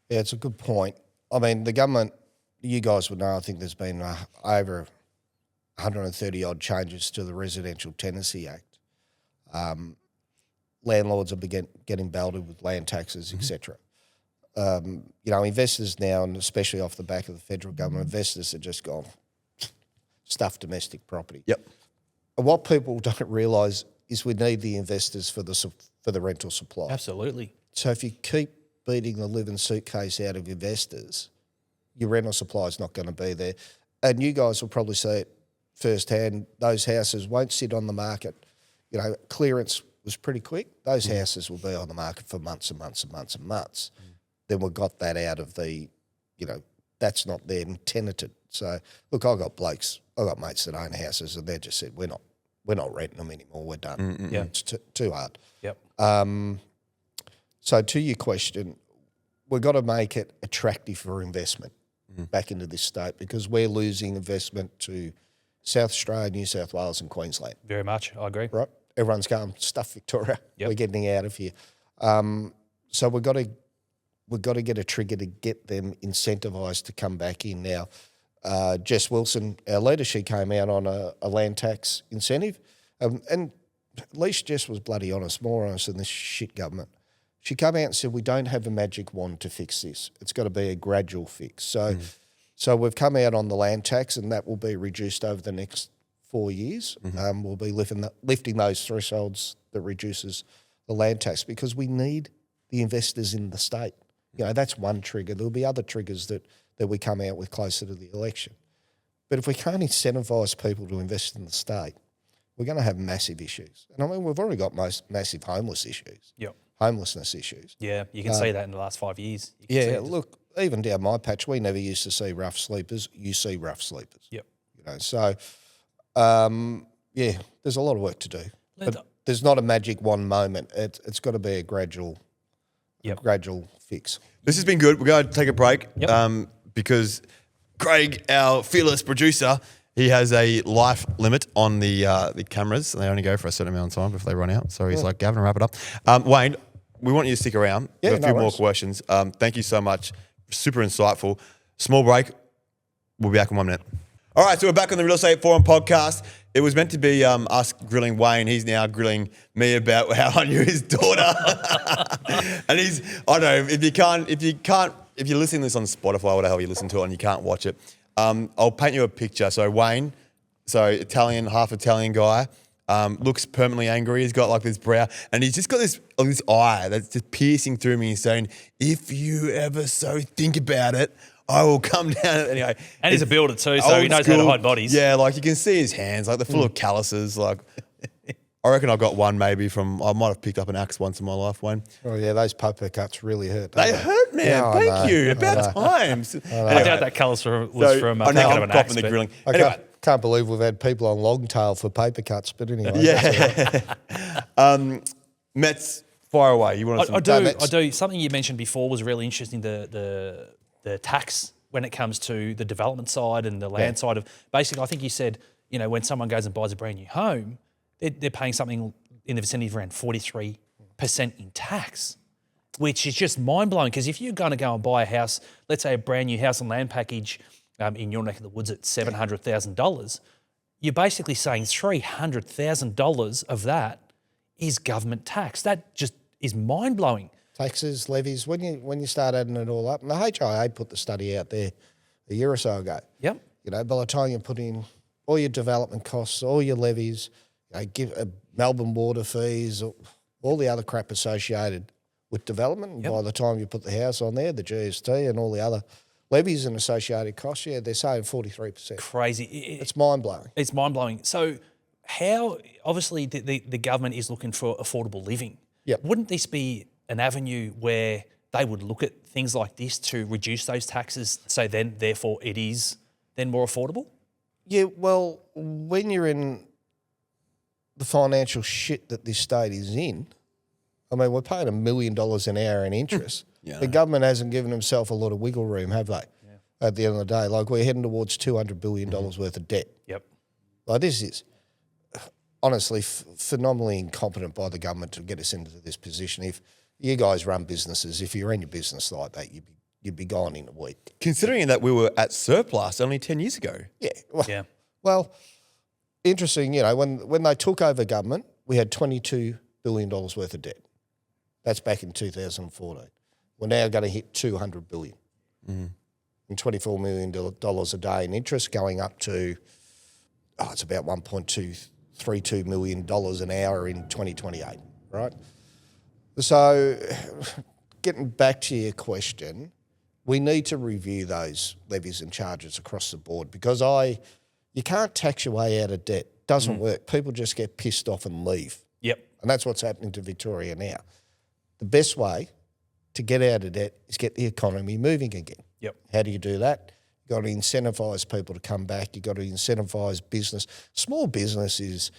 S3: Yeah, it's a good point. I mean, the government, you guys would know, I think there's been over 130 odd changes to the Residential Tenancy Act. Landlords are getting belted with land taxes, etc. You know, investors now, and especially off the back of the federal government, investors are just gone, stuff domestic property.
S1: Yep.
S3: And what people don't realise is we need the investors for the rental supply.
S2: Absolutely.
S3: So if you keep beating the living suitcase out of investors, your rental supply is not going to be there. And you guys will probably see it firsthand. Those houses won't sit on the market. You know, clearance was pretty quick. Those houses will be on the market for months and months and months and months. Then we got that out of the, you know, that's not then tenanted. So look, I've got mates that own houses, and they just said we're not renting them anymore. We're done.
S2: Yeah.
S3: It's too hard.
S2: Yep.
S3: So to your question, we've got to make it attractive for investment back into this state, because we're losing investment to South Australia, New South Wales and Queensland.
S2: Very much. I agree.
S3: Right? Everyone's going, stuff Victoria.
S2: Yep.
S3: We're getting out of here. So we've got to get a trigger to get them incentivised to come back in. Now, Jess Wilson, our leader, she came out on a land tax incentive. And at least Jess was bloody honest, more honest than this shit government. She came out and said, we don't have a magic wand to fix this. It's got to be a gradual fix. So we've come out on the land tax, and that will be reduced over the next 4 years. We'll be lifting those thresholds that reduces the land tax, because we need the investors in the state. You know, that's one trigger. There'll be other triggers that we come out with closer to the election. But if we can't incentivise people to invest in the state, we're going to have massive issues. And I mean, we've already got massive homelessness issues.
S2: Yeah, you can see that in the last 5 years.
S3: Look, even down my patch, we never used to see rough sleepers. You see rough sleepers.
S2: Yep.
S3: You know, so there's a lot of work to do. But there's not a magic wand moment. It's got to be a gradual fix.
S1: This has been good. We're going to take a break because Craig, our fearless producer, he has a life limit on the cameras. They only go for a certain amount of time before they run out. So he's like, Gavin, wrap it up. Wayne, we want you to stick around.
S3: Yeah,
S1: We've got a few more questions. Thank you so much. Super insightful. Small break. We'll be back in 1 minute. All right, so we're back on the Real Estate Forum podcast. It was meant to be us grilling Wayne. He's now grilling me about how I knew his daughter. And I don't know, if you're listening to this on Spotify or whatever you listen to it and you can't watch it, I'll paint you a picture. So Wayne, Italian, half Italian guy, looks permanently angry. He's got like this brow, and he's just got this eye that's just piercing through me. He's saying, if you ever so think about it, I will come down. Anyway,
S2: and he's a builder too, so he knows how to hide bodies.
S1: Yeah, like you can see his hands, like they're full of calluses. Like, I reckon I got one maybe I might have picked up an axe once in my life, Wayne.
S3: Oh yeah, those paper cuts really hurt. Don't
S1: They hurt, man.
S3: Yeah, I know.
S1: Thank you.
S3: I
S1: About times.
S2: I doubt that colour was from
S1: I know
S2: kind of
S1: I'm
S2: an
S1: copping
S2: axe,
S1: the
S2: but-
S1: grilling.
S3: I
S1: Anyway,
S3: can't believe we've had people on Longtail for paper cuts, but anyway.
S1: yeah. Mets, fire away. You want some?
S2: I do. Something you mentioned before was really interesting. The tax when it comes to the development side and the land side of. Basically, I think you said, when someone goes and buys a brand new home, they're paying something in the vicinity of around 43% in tax, which is just mind blowing. Because if you're going to go and buy a house, let's say a brand new house and land package in your neck of the woods at $700,000, you're basically saying $300,000 of that is government tax. That just is mind blowing.
S3: Taxes, levies, when you start adding it all up, and the HIA put the study out there a year or so ago.
S2: Yep.
S3: By the time you put in all your development costs, all your levies, give Melbourne water fees, all the other crap associated with development, and by the time you put the house on there, the GST and all the other levies and associated costs, they're saying 43%.
S2: Crazy.
S3: It's mind-blowing.
S2: It's mind blowing. So, how obviously the government is looking for affordable living.
S3: Yep.
S2: Wouldn't this be an avenue where they would look at things like this to reduce those taxes? So then, therefore, it is then more affordable.
S3: Yeah, well, when you're in the financial shit that this state is in, I mean, we're paying $1 million an hour in interest. The government hasn't given themselves a lot of wiggle room, have they? Yeah. At the end of the day, like we're heading towards $200 billion worth of debt.
S2: Yep.
S3: Like this is honestly phenomenally incompetent by the government to get us into this position. If you guys run businesses, if you ran your business like that, you'd be gone in a week.
S1: Considering that we were at surplus only 10 years ago.
S3: Yeah. Well,
S2: Yeah.
S3: Well, interesting, when they took over government, we had $22 billion worth of debt. That's back in 2014. We're now going to hit $200 billion. And $24 million a day in interest, going up to, it's about $1.232 million an hour in 2028, right? So getting back to your question, we need to review those levies and charges across the board because you can't tax your way out of debt. Doesn't work. People just get pissed off and leave.
S2: Yep.
S3: And that's what's happening to Victoria now. The best way to get out of debt is get the economy moving again.
S2: Yep.
S3: How do you do that? You've got to incentivise people to come back. You've got to incentivise business. Small business is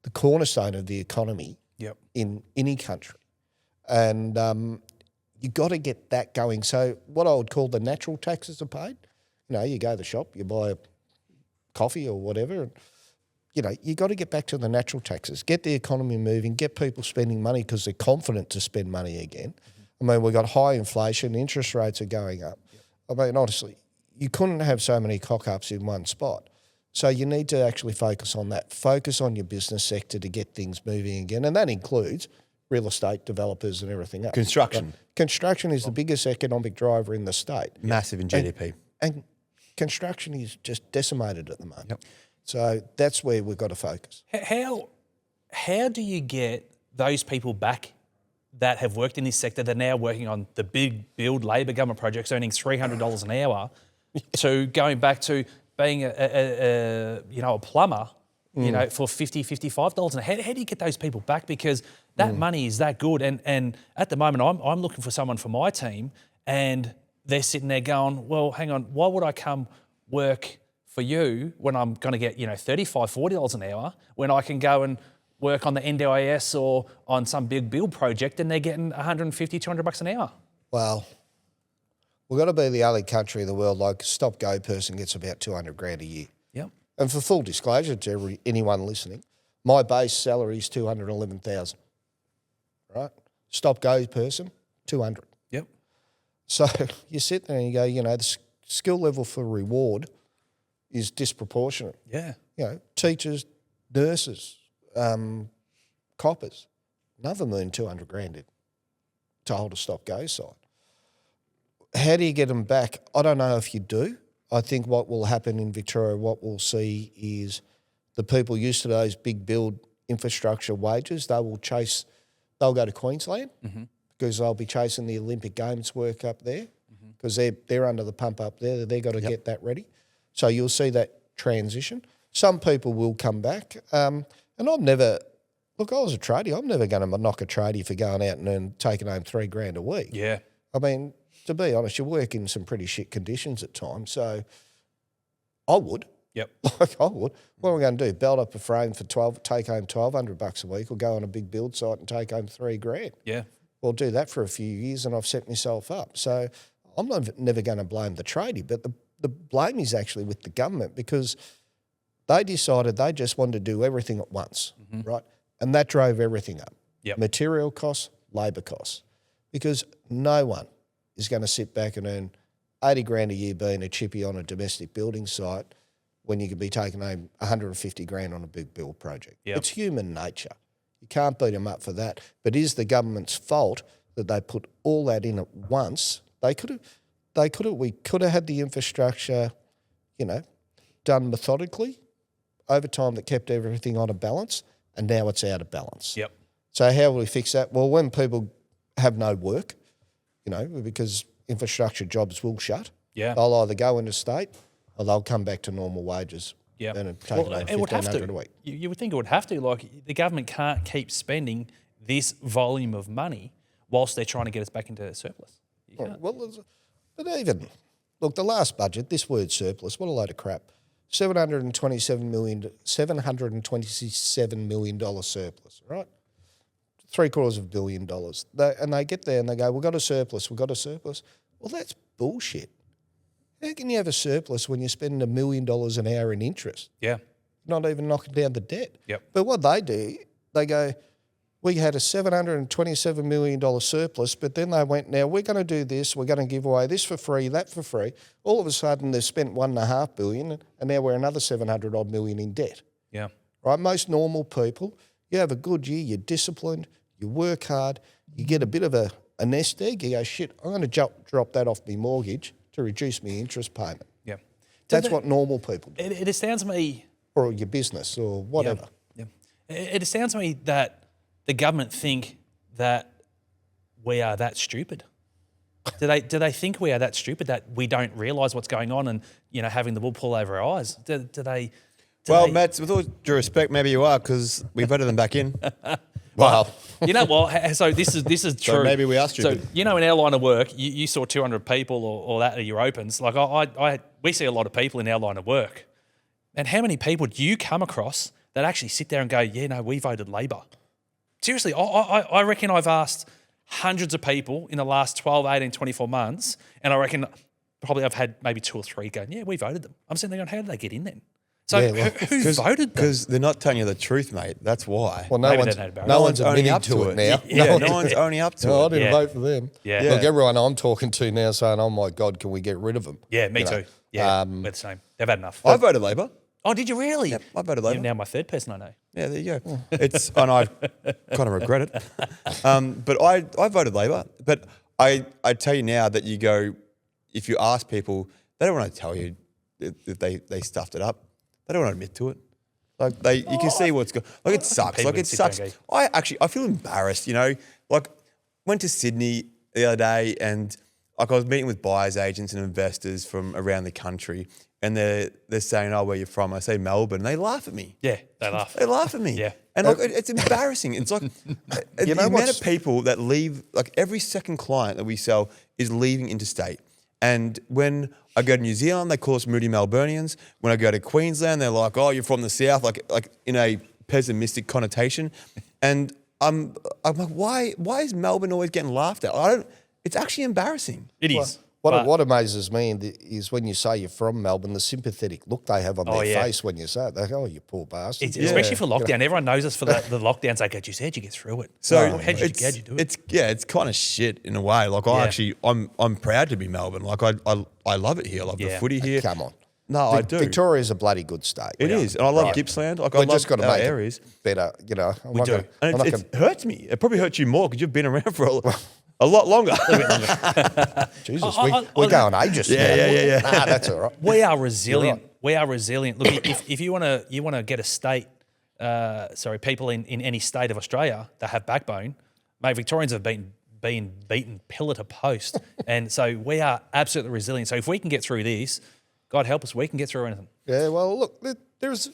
S3: the cornerstone of the economy in any country. And you've got to get that going. So what I would call the natural taxes are paid. You go to the shop, you buy a coffee or whatever, and you got to get back to the natural taxes, get the economy moving, get people spending money because they're confident to spend money again. I mean, we've got high inflation, interest rates are going up. I mean, honestly, you couldn't have so many cock-ups in one spot. So you need to actually focus on that. Focus on your business sector to get things moving again, and that includes real estate developers and everything else.
S1: Construction.
S3: But construction is the biggest economic driver in the state.
S1: Massive in GDP.
S3: And construction is just decimated at the moment. So that's where we've got to focus.
S2: How do you get those people back that have worked in this sector, they're now working on the big build Labor government projects, earning $300 an hour, to going back to being a plumber, for $50, $55 an hour? How do you get those people back? Because that money is that good. And at the moment, I'm looking for someone for my team, and they're sitting there going, well, hang on, why would I come work for you when I'm going to get, $35, $40 an hour when I can go and work on the NDIS or on some big build project and they're getting $150, $200 an hour?
S3: Well, we've got to be the only country in the world, like stop-go person gets about $200,000 a year.
S2: Yep.
S3: And for full disclosure to anyone listening, my base salary is $211,000, right? Stop-go person, $200,000.
S2: Yep.
S3: So you sit there and you go, the skill level for reward is disproportionate.
S2: Yeah.
S3: Teachers, nurses, coppers, none of them earn $200,000 to hold a stop-go site. How do you get them back? I don't know if you do. I think what will happen in Victoria, what we'll see is the people used to those big build infrastructure wages, they'll go to Queensland because they'll be chasing the Olympic Games work up there because they're under the pump up there. They've got to get that ready. So you'll see that transition. Some people will come back. And I've never Look, I was a tradie. I'm never going to knock a tradie for going out and taking home $3,000 a week.
S2: Yeah.
S3: I mean, to be honest, you work in some pretty shit conditions at times. So I would.
S2: Yep.
S3: Like I would. What am I going to do? Belt up a frame for take home $1,200 a week, or go on a big build site and take home $3,000?
S2: Yeah.
S3: Well, do that for a few years, and I've set myself up. So I'm never going to blame the tradie, but the blame is actually with the government, because they decided they just wanted to do everything at once, right? And that drove everything up.
S2: Yep.
S3: Material costs, labour costs, because no one is going to sit back and earn $80,000 a year being a chippy on a domestic building site when you could be taking home $150,000 on a big build project.
S2: Yep.
S3: It's human nature. You can't beat them up for that. But it is the government's fault that they put all that in at once. We could have had the infrastructure, done methodically over time that kept everything on a balance, and now it's out of balance.
S2: Yep.
S3: So how will we fix that? Well, when people have no work, because infrastructure jobs will shut,
S2: Yeah.
S3: they'll either go into state or they'll come back to normal wages.
S2: Yeah.
S3: And take
S2: it would have
S3: $1,500
S2: to.
S3: a week.
S2: You would think it would have to. Like, the government can't keep spending this volume of money whilst they're trying to get us back into surplus. You can't.
S3: Well, but even, look, the last budget, this word surplus, what a load of crap. $727 million surplus, right? $750 million. And they get there and they go, we've got a surplus. Well, that's bullshit. How can you have a surplus when you're spending $1 million an hour in interest?
S2: Yeah.
S3: Not even knocking down the debt.
S2: Yep.
S3: But what they do, they go, we had a $727 million surplus, but then they went, now we're going to do this, we're going to give away this for free, that for free. All of a sudden they've spent $1.5 billion, and now we're another $700 million in debt.
S2: Yeah.
S3: Right? Most normal people, you have a good year, you're disciplined, you work hard, you get a bit of a nest egg, you go, shit, I'm going to drop that off my mortgage to reduce my interest payment.
S2: Yeah.
S3: That's what normal people do.
S2: It astounds me.
S3: Or your business or whatever.
S2: Yeah. It astounds me that the government think that we are that stupid. Do they think we are that stupid that we don't realise what's going on and having the wool pull over our eyes?
S1: Matt, with all due respect, maybe you are, because we voted them back in.
S3: Wow.
S2: You know what? So this is true.
S1: So maybe we are stupid.
S2: So in our line of work, you saw 200 people or that at your opens. Like we see a lot of people in our line of work. And how many people do you come across that actually sit there and go, yeah, no, we voted Labor? Seriously, I reckon I've asked hundreds of people in the last 12, 18, 24 months, and I reckon probably I've had maybe 2 or 3 going, yeah, we voted them. I'm sitting there going, how did they get in then? So who voted them?
S1: Because they're not telling you the truth, mate. That's why.
S3: Well,
S2: Maybe
S3: no one's
S1: owning
S3: admitting
S1: up
S3: to it now.
S1: Yeah, no one's owning up to
S3: No, I
S1: it.
S3: didn't
S2: Yeah.
S3: vote for them.
S2: Yeah.
S3: Look, everyone I'm talking to now saying, oh my God, can we get rid of them?
S2: Yeah, me too. Yeah, we're the same. They've had enough.
S1: I voted Labor.
S2: Oh, did you really?
S1: Yep, I voted
S2: You're
S1: Labor.
S2: now my third person I know.
S1: Yeah, there you go. And I kind of regret it. But I voted Labor. But I tell you now that you go, if you ask people, they don't want to tell you if they stuffed it up. They don't want to admit to it. Like you can see what's going. Like it sucks.
S2: People
S1: Like it
S2: sit there
S1: sucks.
S2: and
S1: I feel embarrassed. Like went to Sydney the other day, and like I was meeting with buyers agents and investors from around the country, and they're saying, "Oh, where you from?" I say Melbourne. They laugh at me.
S2: Yeah, they laugh.
S1: They laugh at me.
S2: Yeah.
S1: And look, it's embarrassing. It's like the amount of people that leave, like every second client that we sell is leaving interstate. And when I go to New Zealand, they call us moody Melburnians. When I go to Queensland, they're like, oh, you're from the south, like in a pessimistic connotation. And I'm like, why is Melbourne always getting laughed at? It's actually embarrassing.
S2: It is.
S3: What amazes me is when you say you're from Melbourne, the sympathetic look they have on their face when you say it. They go, oh, you poor bastard.
S2: Especially for lockdown. Everyone knows us for the lockdowns. They go, you said you get through it.
S1: So
S2: how'd you do it?
S1: It's kind of shit in a way. Like I'm proud to be Melbourne. Like I love it here. I love the footy here.
S3: Come on.
S1: No, I do.
S3: Victoria's a bloody good state.
S1: It is. And I love Gippsland. Like I
S3: We've
S1: love
S3: just got to
S1: our
S3: make
S1: areas.
S3: it better.
S2: We do.
S1: And it hurts me. It probably hurts you more because you've been around for a lot longer.
S3: Jesus, we're going ages now.
S1: Yeah.
S3: Nah, that's all right.
S2: We are resilient. We are resilient. Look, if you want to get a state, people in any state of Australia that have backbone, mate, Victorians have been beaten pillar to post, and so we are absolutely resilient. So if we can get through this, God help us, we can get through anything.
S3: Yeah, well, look, there's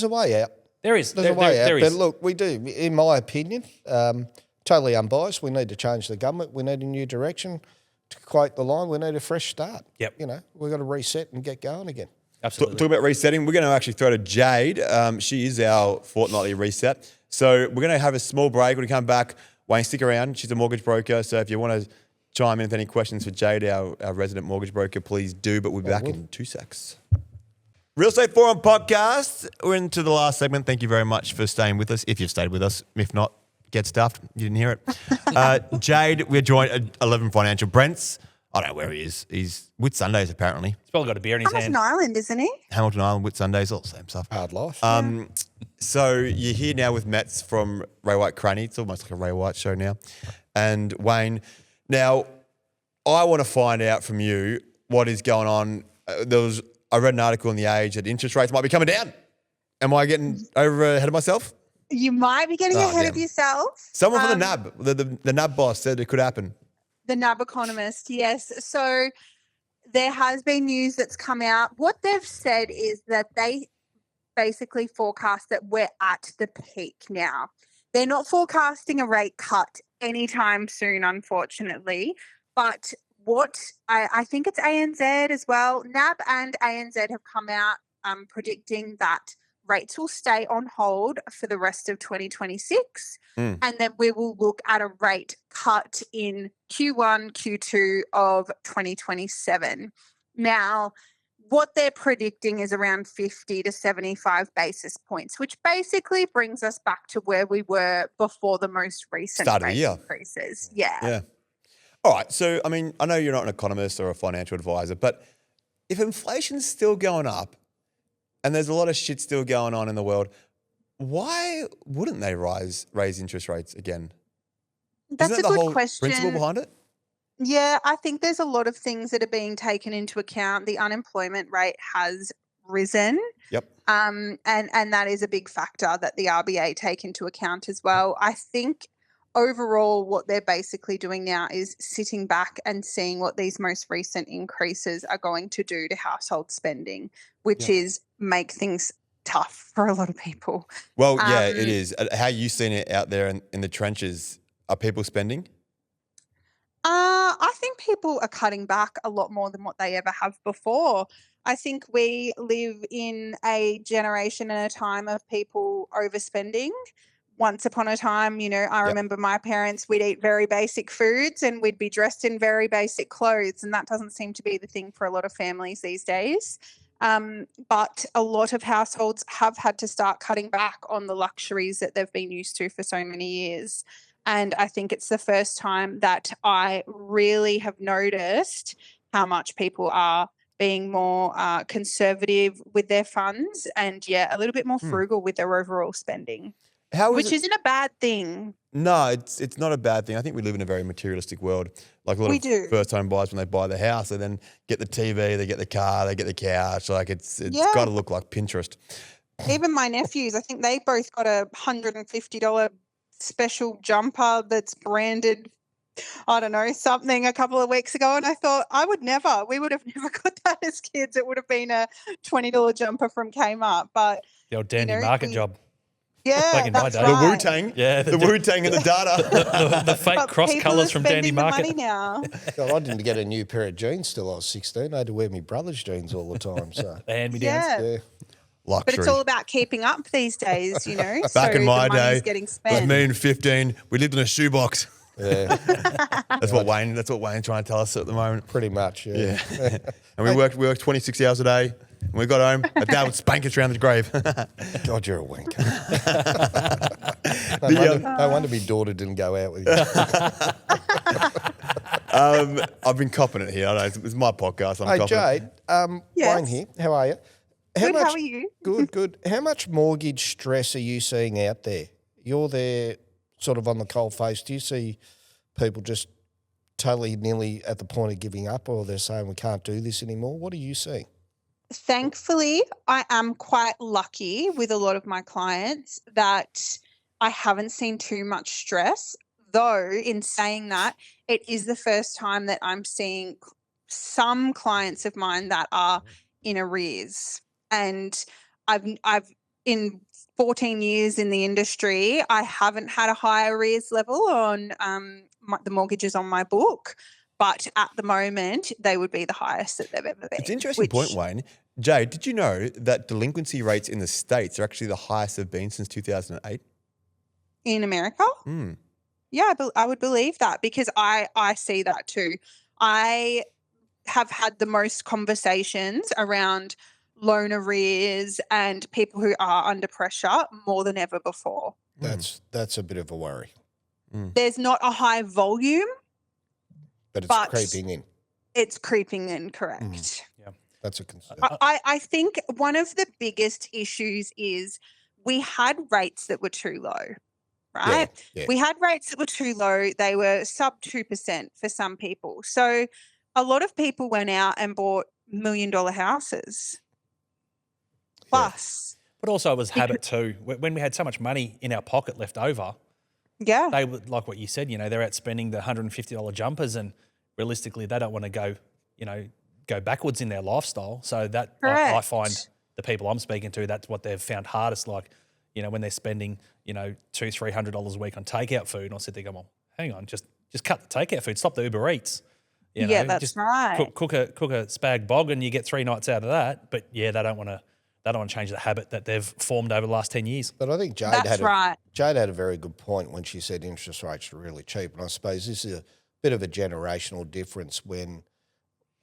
S3: a way out.
S2: There is.
S3: There's a way out.
S2: There
S3: But
S2: is.
S3: look, we do, in my opinion, totally unbiased, we need to change the government. We need a new direction. To quote the line, we need a fresh start.
S2: Yep.
S3: You know, we've got to reset and get going again.
S2: Absolutely.
S1: Talk about resetting. We're going to actually throw to Jade. She is our fortnightly reset. So we're going to have a small break. When we come back, Wayne, stick around. She's a mortgage broker. So if you want to chime in with any questions for Jade, our resident mortgage broker, please do. But we'll be back in 2 secs. Real Estate Forum podcast. We're into the last segment. Thank you very much for staying with us. If you've stayed with us. If not, get stuffed. You didn't hear it. Jade, we're joined at 11 Financial. Brent's, I don't know where he is. He's Whit Sundays, apparently.
S2: He's probably got a beer in his hand.
S4: Hamilton Island, isn't he?
S1: Hamilton Island, Whit Sundays, all the same stuff.
S3: Hard life.
S1: So you're here now with Metz from Ray White Cranny. It's almost like a Ray White show now. And Wayne, now I want to find out from you what is going on. I read an article in The Age that interest rates might be coming down. Am I getting ahead of myself?
S4: You might be getting ahead of
S1: damn.
S4: yourself.
S1: Someone from the NAB, the NAB boss said it could happen.
S4: The NAB economist, yes. So there has been news that's come out. What they've said is that they basically forecast that we're at the peak now. They're not forecasting a rate cut anytime soon, unfortunately. But what I think it's ANZ as well. NAB and ANZ have come out predicting that rates will stay on hold for the rest of 2026, and then we will look at a rate cut in Q1, Q2 of 2027. Now, what they're predicting is around 50 to 75 basis points, which basically brings us back to where we were before the most recent
S1: Start of the
S4: rate
S1: year.
S4: increases. Yeah.
S1: Yeah. All right. So, I mean, I know you're not an economist or a financial advisor, but if inflation's still going up and there's a lot of shit still going on in the world, why wouldn't they raise interest rates again?
S4: That's
S1: Isn't that
S4: a
S1: the
S4: good
S1: whole
S4: question.
S1: principle behind it?
S4: Yeah, I think there's a lot of things that are being taken into account. The unemployment rate has risen.
S1: Yep.
S4: And that is a big factor that the RBA take into account as well. I think overall what they're basically doing now is sitting back and seeing what these most recent increases are going to do to household spending, which is make things tough for a lot of people.
S1: Well, yeah, it is. How you seen it out there in the trenches? Are people spending?
S4: I think people are cutting back a lot more than what they ever have before. I think we live in a generation and a time of people overspending. Once upon a time, I remember my parents, we'd eat very basic foods and we'd be dressed in very basic clothes. And that doesn't seem to be the thing for a lot of families these days. But a lot of households have had to start cutting back on the luxuries that they've been used to for so many years. And I think it's the first time that I really have noticed how much people are being more conservative with their funds and, a little bit more frugal with their overall spending. Which isn't a bad thing.
S1: No, it's not a bad thing. I think we live in a very materialistic world. Like a lot of first-time buyers, when they buy the house, they then get the TV, they get the car, they get the couch. Like it's got to look like Pinterest.
S4: Even my nephews, I think they both got a $150 special jumper that's branded, I don't know, something a couple of weeks ago. And I thought we would have never got that as kids. It would have been a $20 jumper from Kmart. But
S2: The old dandy market job.
S4: Yeah,
S2: Back in my
S4: that's
S2: day.
S4: right.
S1: The Wu-Tang.
S2: Yeah,
S1: the Wu-Tang and the data.
S2: The fake
S4: But
S2: cross
S4: people
S2: colours
S4: are
S2: from Dandy
S4: spending the
S2: Market.
S4: money now.
S3: God, I didn't get a new pair of jeans till I was 16. I had to wear my brother's jeans all the time. So
S2: The hand-me-downs.
S4: Yeah.
S3: yeah.
S1: Luxury.
S4: But it's all about keeping up these days,
S1: Back
S4: so
S1: in my
S4: the money's
S1: day,
S4: getting
S1: with
S4: spent.
S1: me and 15, we lived in a shoebox.
S3: Yeah,
S1: That's what Wayne's trying to tell us at the moment.
S3: pretty much. Yeah.
S1: And we worked 26 hours a day. When we got home, my dad would spank us around the grave.
S3: God, you're a wanker. No wonder my daughter didn't go out with you.
S1: I've been copping it here. I know it's my podcast. I'm
S3: Hey,
S1: copping it.
S3: Jade,
S4: Yes.
S3: Wayne here. How are you?
S4: Good, how are you?
S3: Good. How much mortgage stress are you seeing out there? You're there sort of on the cold face. Do you see people just totally nearly at the point of giving up, or they're saying we can't do this anymore? What are you seeing?
S4: Thankfully, I am quite lucky with a lot of my clients that I haven't seen too much stress. Though, in saying that, it is the first time that I'm seeing some clients of mine that are in arrears. And I've in 14 years in the industry, I haven't had a high arrears level on the mortgages on my book. But at the moment, they would be the highest that they've ever been.
S1: It's an interesting point, Wayne. Jade, did you know that delinquency rates in the States are actually the highest they've been since 2008?
S4: In America? Yeah, I would believe that because I see that too. I have had the most conversations around loan arrears and people who are under pressure more than ever before.
S3: That's a bit of a worry.
S4: There's not a high volume,
S3: but it's creeping in.
S4: It's creeping in, correct.
S2: Yeah.
S3: That's a concern.
S4: I think one of the biggest issues is we had rates that were too low, right?
S3: Yeah.
S4: We had rates that were too low. They were sub 2% for some people. So a lot of people went out and bought $1 million houses. Plus.
S2: But also it was habit too. When we had so much money in our pocket left over,
S4: Yeah.
S2: they would, like what you said, they're out spending the $150 jumpers, and realistically they don't want to go backwards in their lifestyle. So that I find the people I'm speaking to, that's what they've found hardest. Like, when they're spending, $200-300 a week on takeout food, and I sit there going, well, hang on, just cut the takeout food, stop the Uber Eats.
S4: Yeah, that's
S2: just
S4: right.
S2: Cook a spag bog and you get 3 nights out of that. But yeah, they don't want to change the habit that they've formed over the last 10 years.
S3: But I think Jade had a very good point when she said interest rates are really cheap. And I suppose this is a bit of a generational difference. When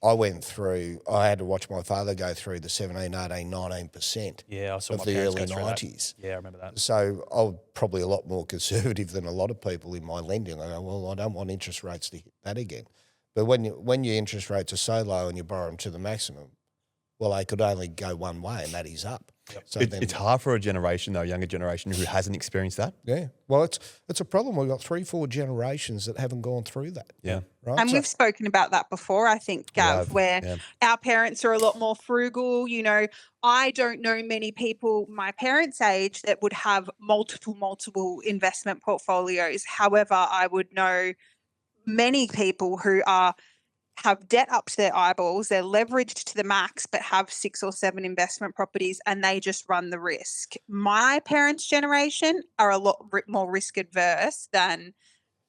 S3: I had to watch my father go through the 17, 18, 19%
S2: Yeah, I saw
S3: of
S2: my
S3: the
S2: parents
S3: early
S2: go through that.
S3: 90s.
S2: Yeah, I remember that.
S3: So I'm probably a lot more conservative than a lot of people in my lending. I go, well, I don't want interest rates to hit that again. But when your interest rates are so low and you borrow them to the maximum, well, they could only go one way, and that is up.
S2: Yep.
S3: So
S1: It's hard for a generation, though, a younger generation, who hasn't experienced that.
S3: Yeah. Well, it's a problem. We've got 3-4 generations that haven't gone through that.
S1: Yeah.
S3: Right.
S4: And we've spoken about that before, I think, Gav, where our parents are a lot more frugal. I don't know many people my parents' age that would have multiple investment portfolios. However, I would know many people who have debt up to their eyeballs, they're leveraged to the max, but have 6 or 7 investment properties, and they just run the risk. My parents' generation are a lot more risk adverse than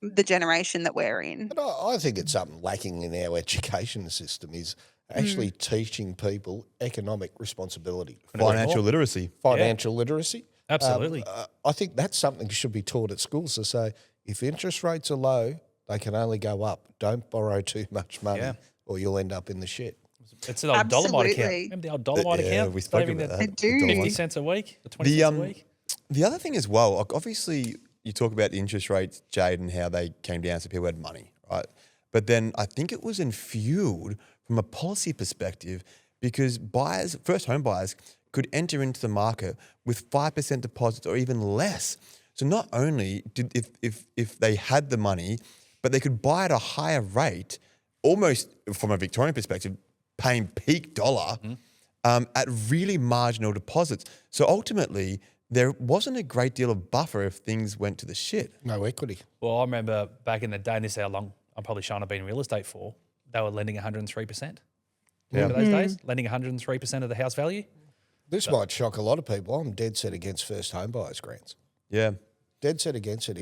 S4: the generation that we're in.
S3: But I think it's something lacking in our education system is actually teaching people economic responsibility.
S1: Financial literacy.
S3: Financial literacy.
S2: Absolutely.
S3: I think that's something that should be taught at schools to say, if interest rates are low, they can only go up. Don't borrow too much money or you'll end up in the shit.
S2: It's an old Dolomite account.
S4: Absolutely.
S2: Remember the old Dolomite account?
S1: We spoke
S2: Saving
S1: about
S2: the
S1: that.
S4: do.
S2: 50 cents a week, or 20 cents a week.
S1: The other thing as well, like obviously you talk about the interest rates, Jade, and how they came down so people had money, right? But then I think it was fueled from a policy perspective because first home buyers could enter into the market with 5% deposits or even less. So not only did if they had the money, but they could buy at a higher rate, almost from a Victorian perspective, paying peak dollar at really marginal deposits. So ultimately, there wasn't a great deal of buffer if things went to the shit.
S3: No equity.
S2: Well, I remember back in the day, and this is how long I'm probably sure I've been in real estate for, they were lending 103%. Remember those days? Lending 103% of the house value?
S3: This might shock a lot of people. I'm dead set against first home buyers grants.
S1: Yeah.
S3: Dead set against it.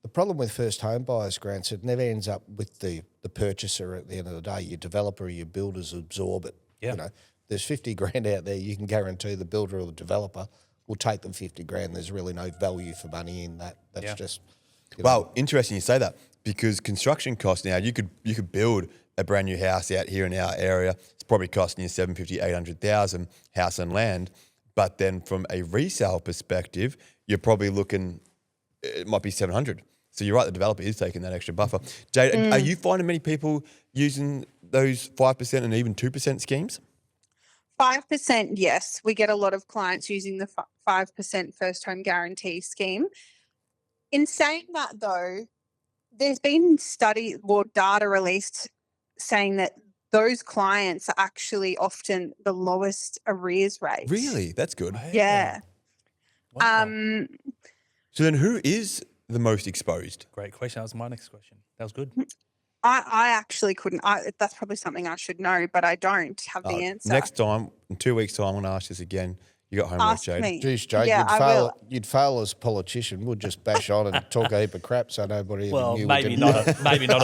S3: The problem with first home buyers grants, it never ends up with the purchaser at the end of the day. Your developer or your builders absorb it.
S2: Yeah.
S3: There's 50 grand out there. You can guarantee the builder or the developer will take them 50 grand. There's really no value for money in that. That's just.
S1: Well, interesting you say that because construction costs now, you could build a brand new house out here in our area. It's probably costing you 750,000, 800,000 house and land. But then from a resale perspective, you're probably looking, it might be 700. So you're right, the developer is taking that extra buffer. Jade, are you finding many people using those 5% and even 2% schemes?
S4: 5%, yes. We get a lot of clients using the 5% first home guarantee scheme. In saying that, though, there's been data released saying that those clients are actually often the lowest arrears rate.
S1: Really? That's good.
S4: Yeah.
S2: Wow.
S1: So then who is the most exposed?
S2: Great question. That was my next question. That was good.
S4: I actually couldn't. That's probably something I should know, but I don't have the answer.
S1: Next time, in 2 weeks' time, I'm going to ask this again. You got homework,
S4: Ask
S1: Jade.
S4: me.
S3: Geez, Jade,
S4: Yeah, I will.
S3: you'd fail as a politician. We'd just bash on and talk a heap of crap so nobody even
S2: Well,
S3: knew.
S2: maybe not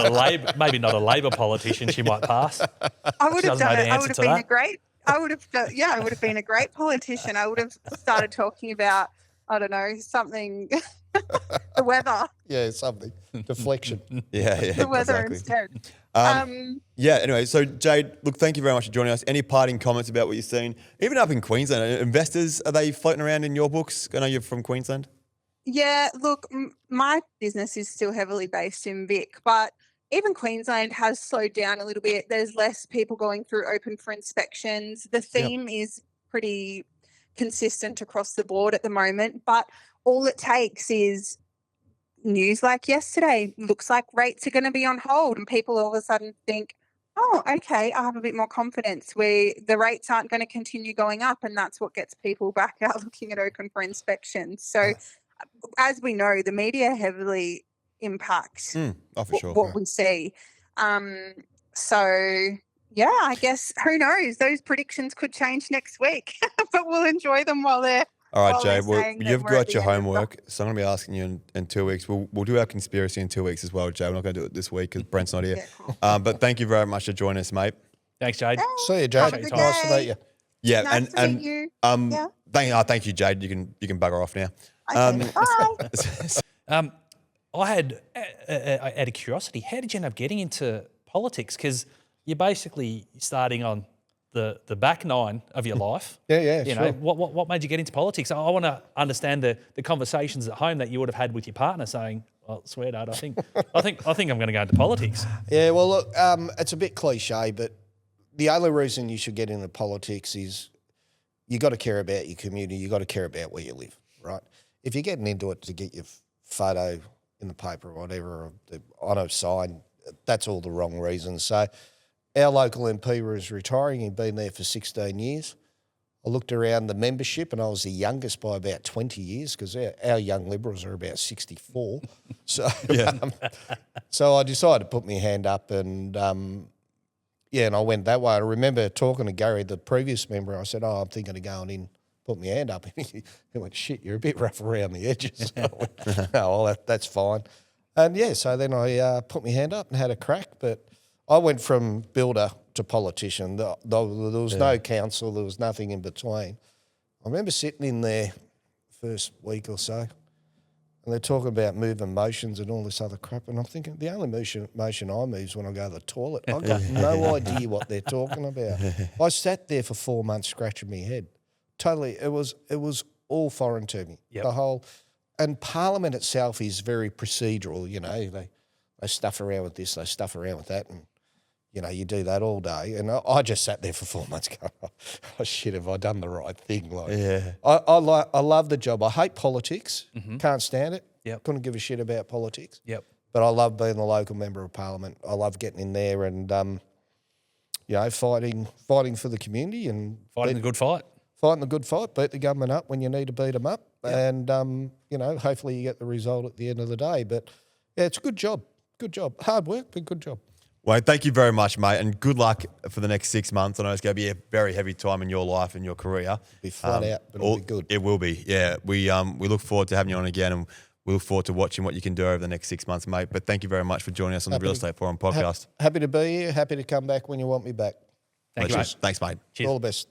S2: a Labor politician. She might pass.
S4: I would have
S2: doesn't know
S4: done
S2: the
S4: it. I
S2: answer
S4: would have
S2: to
S4: been
S2: that.
S4: a great. I would have been a great politician. I would have started talking about, I don't know, something, the weather,
S3: Yeah, something. Deflection.
S1: Yeah,
S4: the weather
S1: exactly.
S4: instead.
S1: Yeah, anyway, so Jade, look, thank you very much for joining us. Any parting comments about what you've seen? Even up in Queensland, investors, are they floating around in your books? I know you're from Queensland.
S4: Yeah, look, my business is still heavily based in Vic, but even Queensland has slowed down a little bit. There's less people going through open for inspections. The theme is pretty consistent across the board at the moment, but all it takes is news like yesterday. Looks like rates are going to be on hold, and people all of a sudden think, oh, okay, I have a bit more confidence. The rates aren't going to continue going up, and that's what gets people back out looking at open for inspections. So as we know, the media heavily impacts
S1: Oh, for sure.
S4: what we see. So, yeah, I guess who knows? Those predictions could change next week, but we'll enjoy them while they're.
S1: All right,
S4: while
S1: Jade,
S4: they're
S1: well,
S4: saying that
S1: you've
S4: we're at
S1: got
S4: the
S1: your
S4: end of the-
S1: homework, so I'm going to be asking you in 2 weeks. We'll do our conspiracy in 2 weeks as well, Jade. We're not going to do it this week because Brent's not here.
S4: Yeah, cool.
S1: But thank you very much for joining us, mate.
S2: Thanks, Jade.
S3: See you, Jade.
S4: Have a good
S3: Nice to
S4: day.
S3: meet you.
S1: Yeah,
S4: Nice to meet you. Yeah.
S1: thank you, Jade. You can bugger off now.
S4: Okay, bye.
S2: I had, out of curiosity, how did you end up getting into politics? Because you're basically starting on the back nine of your life.
S3: Yeah,
S2: You
S3: sure.
S2: know, what made you get into politics? I want to understand the conversations at home that you would have had with your partner, saying, "Well, sweetheart, I think I'm going to go into politics."
S3: Yeah, well, look, it's a bit cliche, but the only reason you should get into politics is you got to care about your community. You got to care about where you live, right? If you're getting into it to get your photo in the paper or whatever, or on a sign, that's all the wrong reasons. So our local MP was retiring. He'd been there for 16 years. I looked around the membership and I was the youngest by about 20 years because our young Liberals are about 64. So, so I decided to put my hand up and, and I went that way. I remember talking to Gary, the previous member. I said, I'm thinking of going in, put my hand up. And he went, shit, you're a bit rough around the edges. I went, no, well, that's fine. And, so then I put my hand up and had a crack. But I went from builder to politician. There was no council. There was nothing in between. I remember sitting in there first week or so, and they're talking about moving motions and all this other crap. And I'm thinking, the only motion I move is when I go to the toilet. I've got no idea what they're talking about. I sat there for 4 months scratching my head. Totally, it was all foreign to me.
S2: Yep.
S3: The whole, and Parliament itself is very procedural. You know, they stuff around with this, they stuff around with that, and you do that all day. And I just sat there for 4 months going, oh shit, have I done the right thing? Like, I love the job. I hate politics. Can't stand it.
S2: Yep.
S3: Couldn't give a shit about politics.
S2: Yep.
S3: But I love being the local member of Parliament. I love getting in there and fighting for the community and
S2: Fighting the good fight.
S3: fighting the good fight. Beat the government up when you need to beat them up, and hopefully you get the result at the end of the day. But yeah, it's a good job. Good job. Hard work, but good job.
S1: Well, thank you very much, mate, and good luck for the next 6 months. I know it's going to be a very heavy time in your life and your career.
S3: Be flat out, but it'll be good.
S1: It will be, yeah. We look forward to having you on again, and we look forward to watching what you can do over the next 6 months, mate. But thank you very much for joining us on the Real Estate Forum podcast.
S3: Happy to be here. Happy to come back when you want me back.
S2: Thank you, mate.
S1: Thanks, mate.
S2: Cheers.
S3: All the best.